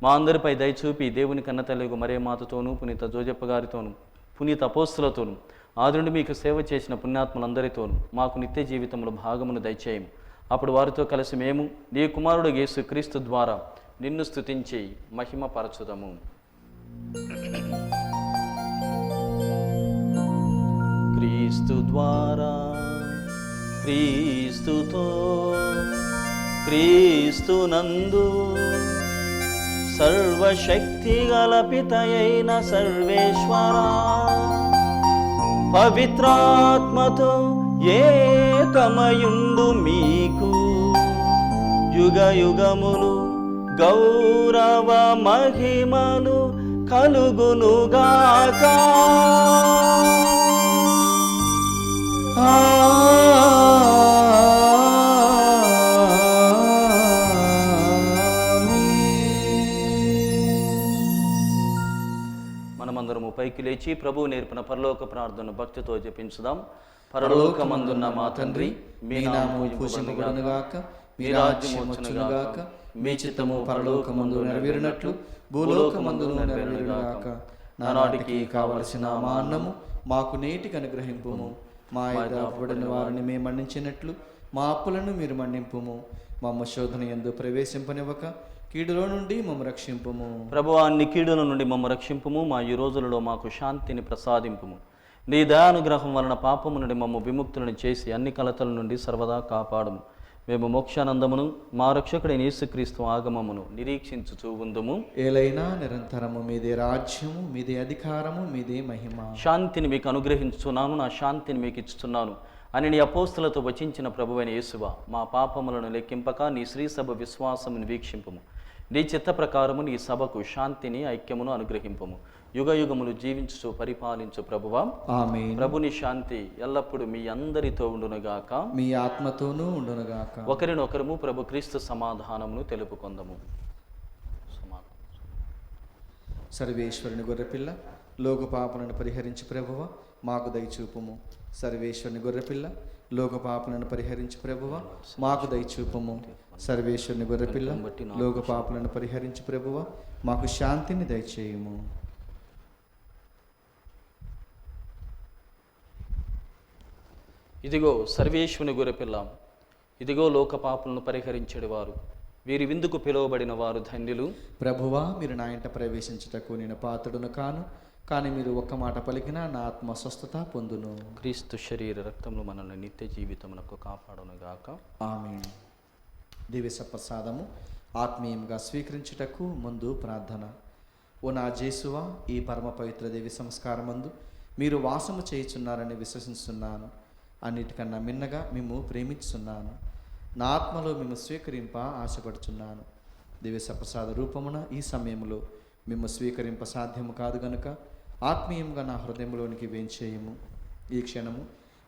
మా అందరిపై దయచూపి దేవుని కన్నతల్లిగు మరే మాతతోనూ, పునీత జోజప్ప గారితోనూ, పునీత అపోస్తులతోనూ, ఆదుండి మీకు సేవ చేసిన పుణ్యాత్ములందరితోనూ మాకు నిత్య జీవితంలో భాగమును దయచేయము. అప్పుడు వారితో కలిసి మేము నీ కుమారుడు యేసుక్రీస్తు ద్వారా నిన్ను స్తుతించి మహిమపరచుదము. క్రీస్తు ద్వారా, క్రీస్తుతో, క్రీస్తునందు సర్వశక్తి గల పితయైన సర్వేశ్వరా, పవిత్రాత్మతో ఏకమయుండు మీకు యుగ యుగములు గౌరవ మహిమలు కలుగునుగాక. మనమందరము పైకి లేచి ప్రభువు నేర్పిన పరలోక ప్రార్థన భక్తితో జపించుదాం. పరలోకమందున్న మా తండ్రి, మీ నామము పూజింపబడునుగాక, మీ రాజ్యము వచ్చునుగాక, మీ చిత్తము పరలోకమందు నెరవేరినట్లు భూలోకమందును నెరవేరుగాక. నానాటికి కావలసిన మా అన్నము మాకు నేటికి అనుగ్రహింపుము. మా ఎదుట అప్పుబడిన వారిని మేము మన్నించినట్లు మా అప్పులను మీరు మన్నింపుము. మమ్మ శోధన యందు ప్రవేశింపనివ్వక కీడులో నుండి మమ్మ రక్షింపుము. ప్రభువా, అన్ని కీడుల నుండి మమ్మ రక్షింపుము. మా ఈ రోజులలో మాకు శాంతిని ప్రసాదింపుము. నీ దయానుగ్రహం వలన పాపము నుండి మమ్మ విముక్తులను చేసి అన్ని కలతల నుండి సర్వదా కాపాడుము. మేము మోక్షానందమును మా రక్షకుడైన యేసుక్రీస్తు ఆగమమును నిరీక్షించుచూ ఉందుము. ఏలైనా నిరంతరము మీదే రాజ్యము, మీదే అధికారము, మీదే మహిమ. శాంతిని మీకు అనుగ్రహించుచున్నాను, నా శాంతిని మీకు ఇచ్చుచున్నాను అని నీ అపోస్తులతో వచించిన ప్రభువైన యేసువా, మా పాపములను లెక్కింపక నీ శ్రీసభ విశ్వాసమును వీక్షింపుము. నీ చిత్త ప్రకారము నీ సభకు శాంతిని, ఐక్యమును అనుగ్రహింపుము. యుగ యుగములు జీవించుచు పరిపాలించు ప్రభువా, ఆమేన్. ప్రభుని శాంతి ఎల్లప్పుడూ మీ అందరితో ఉండునుగాక, మీ ఆత్మతోనూ ఉండునుగాక. ఒకరినొకరము ప్రభు క్రీస్తు సమాధానమును తెలుపుకొందము. సర్వేశ్వరుని గొర్రెపిల్ల, లోక పాపలను పరిహరించి ప్రభువ మాకు దయచూపుము. సర్వేశ్వరుని గొర్రెపిల్ల, లోక పాపలను పరిహరించి ప్రభువ మాకు దయచూపుము. సర్వేశ్వరుని గొర్రెపిల్ల, లోక పాపలను పరిహరించి ప్రభువ మాకు శాంతిని దయచేయుము. ఇదిగో సర్వేశ్వరుని గొర్రెపిల్ల, ఇదిగో లోక పాపలను పరిహరించేవారు, వీరి విందుకు పిలువబడిన వారు ధన్యులు. ప్రభువా, మీరు నా ఇంట ప్రవేశించుటకు నేను పాత్రుడును కాను, కానీ మీరు ఒక్క మాట పలికినా నా ఆత్మ స్వస్థత పొందును. క్రీస్తు శరీర రక్తములు మనల్ని నిత్య జీవితమునకు కాపాడునుగాక, ఆమేన్. దివ్య ప్రసాదము ఆత్మీయంగా స్వీకరించుటకు ముందు ప్రార్థన. ఓ నా జేసువా, ఈ పరమ పవిత్ర దేవి సంస్కారమందు మీరు వాసము చేయుచున్నారని విశ్వసిస్తున్నాను. అన్నిటికన్నా మిన్నగా మేము ప్రేమించున్నాను. నా ఆత్మలో మేము స్వీకరింప ఆశపడుచున్నాను. దివ్య ప్రసాద రూపమున ఈ సమయంలో మేము స్వీకరింప సాధ్యము కాదు గనుక ఆత్మీయంగా నా హృదయంలోనికి వేంచేయము. ఈ క్షణము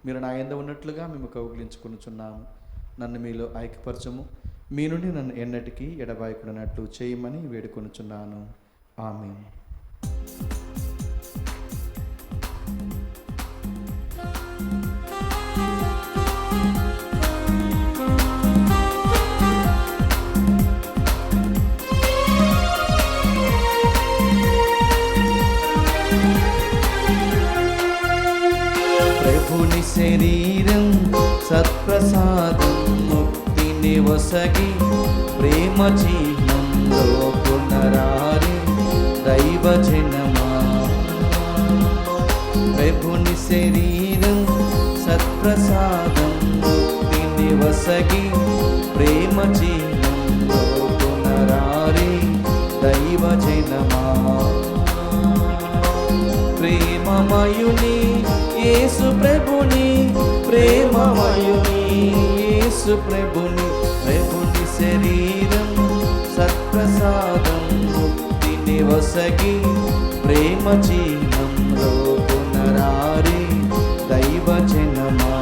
మీరు నా యందు ఉన్నట్లుగా మేము కౌగిలించుకొనుచున్నాము. నన్ను మీలో ఐక్యపరచము. మీ నుండి నన్ను ఎన్నటికీ ఎడబాయకుడినట్లు చేయమని వేడుకొనుచున్నాను. ఆమేన్. ప్రభుని శరీరం సత్ప్రసాదం ముక్తిని వసగి ప్రేమ చిహ్నంలో పునరారి దైవజనమా. ప్రభుని శరీరం సత్ప్రసాదం ముక్తిని వసగి ప్రేమ చిహ్నంలో పునరారి దైవజనమా. ప్రేమమయుని యేసు ప్రభుని, ప్రేమమయుని యేసు ప్రభుని, ప్రభుని శరీరం సత్ప్రసాదం ముక్తిని వసగి ప్రేమ చిహ్నంలో పునరారి దైవజనమా.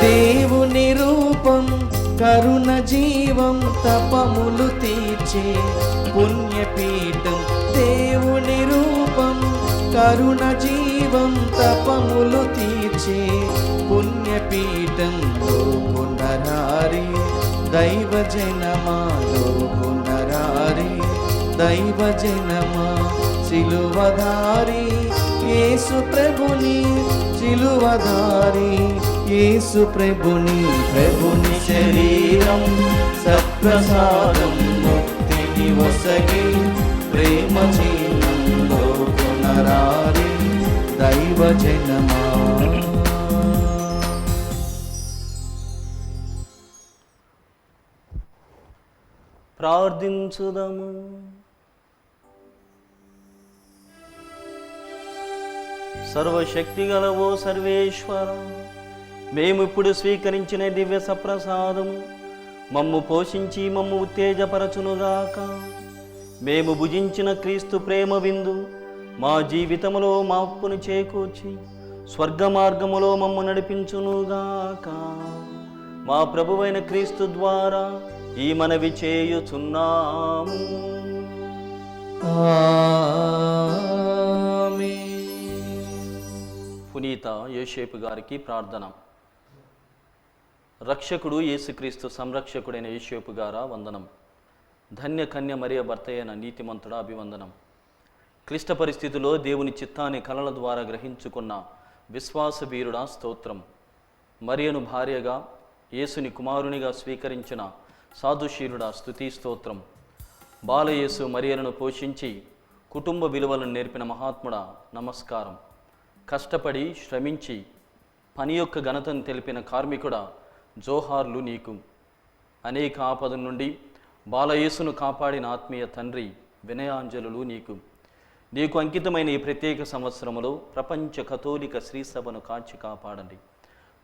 దేవుని రూపం కరుణ జీవం తపములు తీర్చే పుణ్యపీఠం. దేవుని రూపం కరుణ జీవం తపములు తీర్చే పుణ్యపీఠం. దైవ జనమా లోకునరారి దైవ జనమా సిలువధారి యేసు ప్రభుని సిలువధారి యేసు ప్రభుని శరీరం సత్ప్రసాదం ముక్తిని వసగి ప్రేమ చిహ్నంలో పునరారి దైవ జనమా. ప్రార్థించుదము. సర్వశక్తి గలవో సర్వేశ్వర, మేము ఇప్పుడు స్వీకరించిన దివ్య సప్రసాదం మమ్ము పోషించి మమ్ము ఉత్తేజపరచునుగాక. మేము భుజించిన క్రీస్తు ప్రేమ విందు మా జీవితములో మార్పును చేకూర్చి స్వర్గ మార్గములో మమ్ము నడిపించునుగాక. మా ప్రభువైన క్రీస్తు ద్వారా ఈ మనవి చేయుచున్నాము. పునీత యోసేపు గారికి ప్రార్థన. రక్షకుడు యేసుక్రీస్తు సంరక్షకుడైన యోసేపు గారా వందనం. ధన్య కన్య మరియ భర్త అయిన నీతిమంతుడా అభివందనం. క్లిష్ట పరిస్థితిలో దేవుని చిత్తాన్ని కలల ద్వారా గ్రహించుకున్న విశ్వాస వీరుడా స్తోత్రం. మరియను భార్యగా యేసుని కుమారునిగా స్వీకరించిన సాధుశీరుడా స్తుతి స్తోత్రం. బాలయేసు మరియలను పోషించి కుటుంబ విలువలను నేర్పిన మహాత్ముడా నమస్కారం. కష్టపడి శ్రమించి పని యొక్క ఘనతను తెలిపిన కార్మికుడా జోహార్లు నీకు. అనేక ఆపద నుండి బాలయేసును కాపాడిన ఆత్మీయ తండ్రి వినయాంజలులు నీకు. నీకు అంకితమైన ఈ ప్రత్యేక సంవత్సరములో ప్రపంచ కథోలిక శ్రీసభను కాచి కాపాడండి.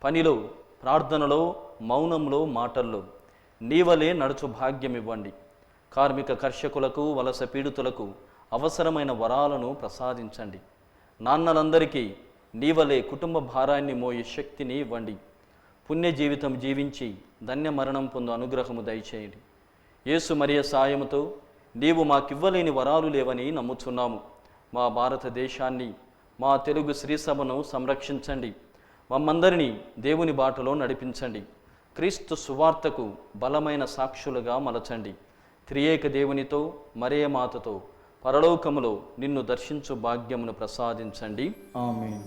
పనిలో, ప్రార్థనలో, మౌనంలో, మాటల్లో నీవలే నడుచు భాగ్యం ఇవ్వండి. కార్మిక కర్షకులకు, వలస పీడితులకు అవసరమైన వరాలను ప్రసాదించండి. నాన్నలందరికీ నీవలే కుటుంబ భారాన్ని మోయే శక్తిని ఇవ్వండి. పుణ్య జీవితం జీవించి ధన్య మరణం పొందు అనుగ్రహము దయచేయండి. యేసు మరియ సాయముతో నీవు మాకివ్వలేని వరాలు లేవని నమ్ముచున్నాము. మా భారతదేశాన్ని, మా తెలుగు శ్రీసభను సంరక్షించండి. మమ్మందరినీ దేవుని బాటలో నడిపించండి. క్రీస్తు సువార్తకు బలమైన సాక్షులుగా మలచండి. త్రియేక దేవునితో మరియ మాతతో పరలోకములో నిన్ను దర్శించు భాగ్యమును ప్రసాదించండి. ఆమేన్.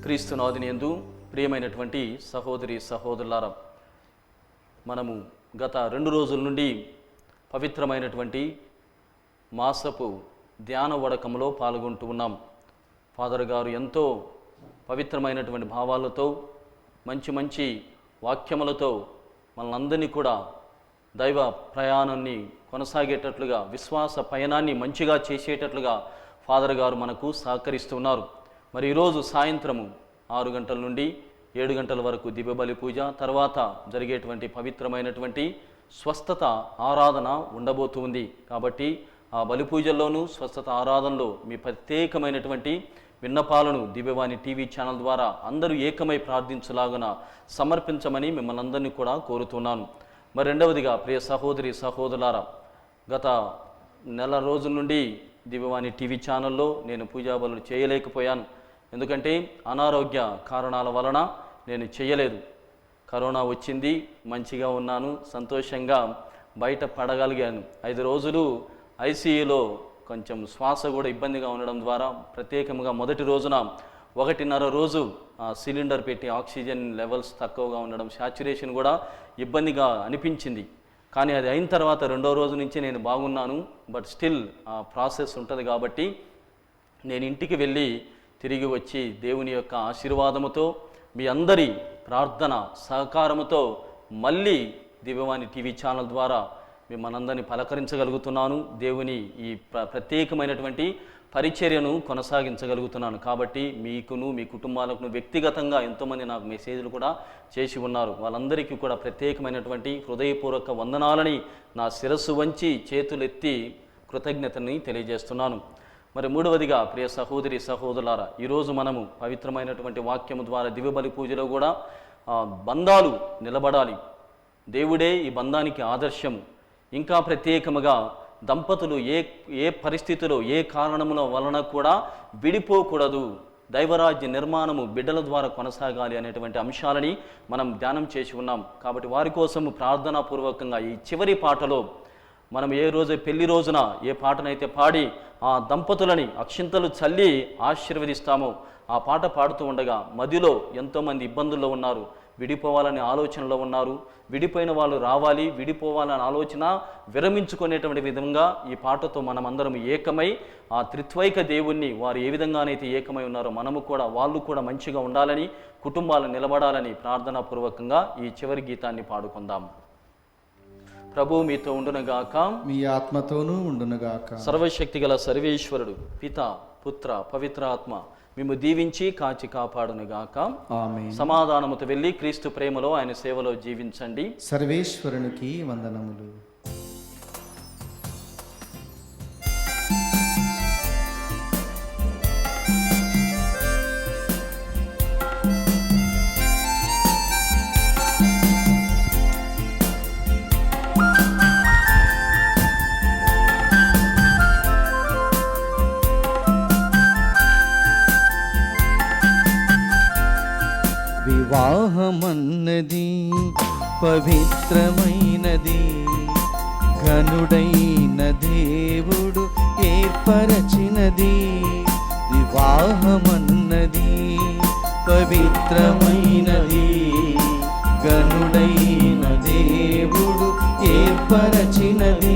క్రీస్తునాథుని యందు ప్రియమైనటువంటి సహోదరి సహోదరులారా, మనము గత 2 రోజుల నుండి పవిత్రమైనటువంటి మాసపు ధ్యాన వడకంలో పాల్గొంటూ ఉన్నాం. ఫాదర్ గారు ఎంతో పవిత్రమైనటువంటి భావాలతో, మంచి మంచి వాక్యములతో మనందరినీ కూడా దైవ ప్రయాణాన్ని కొనసాగేటట్లుగా, విశ్వాస పయనాన్ని మంచిగా చేసేటట్లుగా ఫాదర్ గారు మనకు సహకరిస్తున్నారు. మరి ఈరోజు సాయంత్రము 6 గంటల నుండి 7 గంటల వరకు దివ్యబలి పూజ, తర్వాత జరిగేటువంటి పవిత్రమైనటువంటి స్వస్థత ఆరాధన ఉండబోతుంది. కాబట్టి ఆ బలి పూజల్లోనూ స్వస్థత ఆరాధనలో మీ ప్రత్యేకమైనటువంటి విన్నపాలను దివ్యవాణి టీవీ ఛానల్ ద్వారా అందరూ ఏకమై ప్రార్థించలాగున సమర్పించమని మిమ్మల్ని అందరినీ కూడా కోరుతున్నాను. మరి రెండవదిగా ప్రియ సహోదరి సహోదరులారా, గత నెల రోజుల నుండి దివ్యవాణి టీవీ ఛానల్లో నేను పూజా బలులు చేయలేకపోయాను. ఎందుకంటే అనారోగ్య కారణాల వలన నేను చేయలేదు. కరోనా వచ్చింది, మంచిగా ఉన్నాను, సంతోషంగా బయట పడగలిగాను. 5 రోజులు ఐసీయూలో కొంచెం శ్వాస కూడా ఇబ్బందిగా ఉండడం ద్వారా ప్రత్యేకంగా మొదటి రోజున 1.5 రోజు సిలిండర్ పెట్టి ఆక్సిజన్ లెవెల్స్ తక్కువగా ఉండడం, శాచురేషన్ కూడా ఇబ్బందిగా అనిపించింది. కానీ అది అయిన తర్వాత 2వ రోజు నుంచి నేను బాగున్నాను. బట్ స్టిల్ ఆ ప్రాసెస్ ఉంటుంది కాబట్టి నేను ఇంటికి వెళ్ళి తిరిగి వచ్చి దేవుని యొక్క ఆశీర్వాదముతో, మీ అందరి ప్రార్థన సహకారముతో మళ్ళీ దివ్యవాణి టీవీ ఛానల్ ద్వారా మిమ్మల్ని పలకరించగలుగుతున్నాను. దేవుని ఈ ప్రత్యేకమైనటువంటి పరిచర్యను కొనసాగించగలుగుతున్నాను. కాబట్టి మీకును, మీ కుటుంబాలకు వ్యక్తిగతంగా ఎంతోమంది నాకు మెసేజ్లు కూడా చేసి ఉన్నారు. వాళ్ళందరికీ కూడా ప్రత్యేకమైనటువంటి హృదయపూర్వక వందనాలని నా శిరస్సు వంచి చేతులెత్తి కృతజ్ఞతని తెలియజేస్తున్నాను. మరి మూడవదిగా ప్రియ సహోదరి సహోదరులారా, ఈరోజు మనము పవిత్రమైనటువంటి వాక్యము ద్వారా దివ్యబలి పూజలో కూడా బంధాలు నిలబడాలి. దేవుడే ఈ బంధానికి ఆదర్శము. ఇంకా ప్రత్యేకముగా దంపతులు ఏ పరిస్థితిలో, ఏ కారణముల వలన కూడా విడిపోకూడదు. దైవరాజ్య నిర్మాణము బిడ్డల ద్వారా కొనసాగాలి అనేటువంటి అంశాలని మనం ధ్యానం చేసి ఉన్నాం. కాబట్టి వారి కోసం ప్రార్థనాపూర్వకంగా ఈ చివరి పాటలో మనం ఏ రోజు పెళ్లి రోజున ఏ పాటనైతే పాడి ఆ దంపతులని అక్షింతలు చల్లి ఆశీర్వదిస్తామో ఆ పాట పాడుతూ ఉండగా మదిలో ఎంతోమంది ఇబ్బందుల్లో ఉన్నారు, విడిపోవాలనే ఆలోచనలో ఉన్నారు, విడిపోయిన వాళ్ళు రావాలి, విడిపోవాలనే ఆలోచన విరమించుకునేటువంటి విధంగా ఈ పాటతో మనమందరం ఏకమై ఆ త్రిత్వైక దేవుణ్ణి వారు ఏ విధంగానైతే ఏకమై ఉన్నారో మనము కూడా వాళ్ళు కూడా మంచిగా ఉండాలని, కుటుంబాలు నిలబడాలని ప్రార్థనాపూర్వకంగా ఈ చివరి గీతాన్ని పాడుకుందాం. ప్రభు మీతో ఉండునుగాక, మీ ఆత్మతోనూ ఉండునుగాక. సర్వశక్తి గల సర్వేశ్వరుడు పిత పుత్ర పవిత్ర ఆత్మ మేము దీవించి కాచి కాపాడునుగాక. ఆమేన్. సమాధానముతో వెళ్ళి క్రీస్తు ప్రేమలో ఆయన సేవలో జీవించండి. సర్వేశ్వరునికి వందనములు. వివాహమన్నది పవిత్రమైనది, ఘనుడైన దేవుడు ఏర్పరచినది. వివాహమన్నది పవిత్రమైనది, ఘనుడైన దేవుడు ఏర్పరచినది.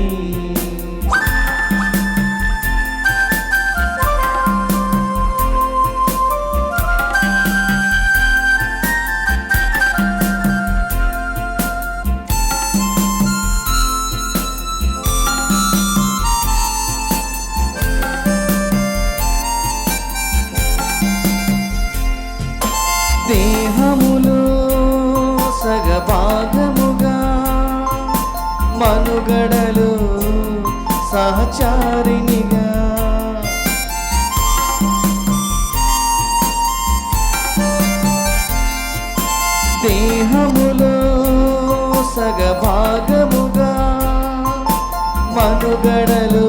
దేహములో సగభాగముగా మనుగడలు సహచారినిగా, దేహములో సగభాగముగా మనుగడలు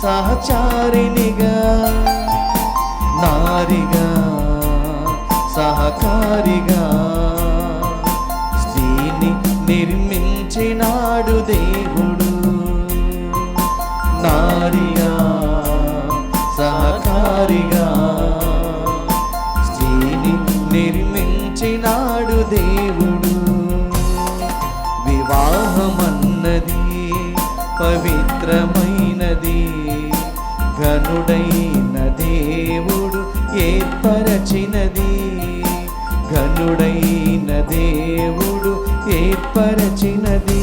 సహచారినిగా, నారిగా సహకారిగా స్త్రీని నిర్మించినాడు దేవుడు. నారిగా సహకారిగా స్త్రీని నిర్మించినాడు దేవుడు. వివాహమన్నది పవిత్రమైనది, ఘనుడైన దేవుడు ఏర్పరచినది. ఘనుడైన దేవుడు ఏర్పరచినది.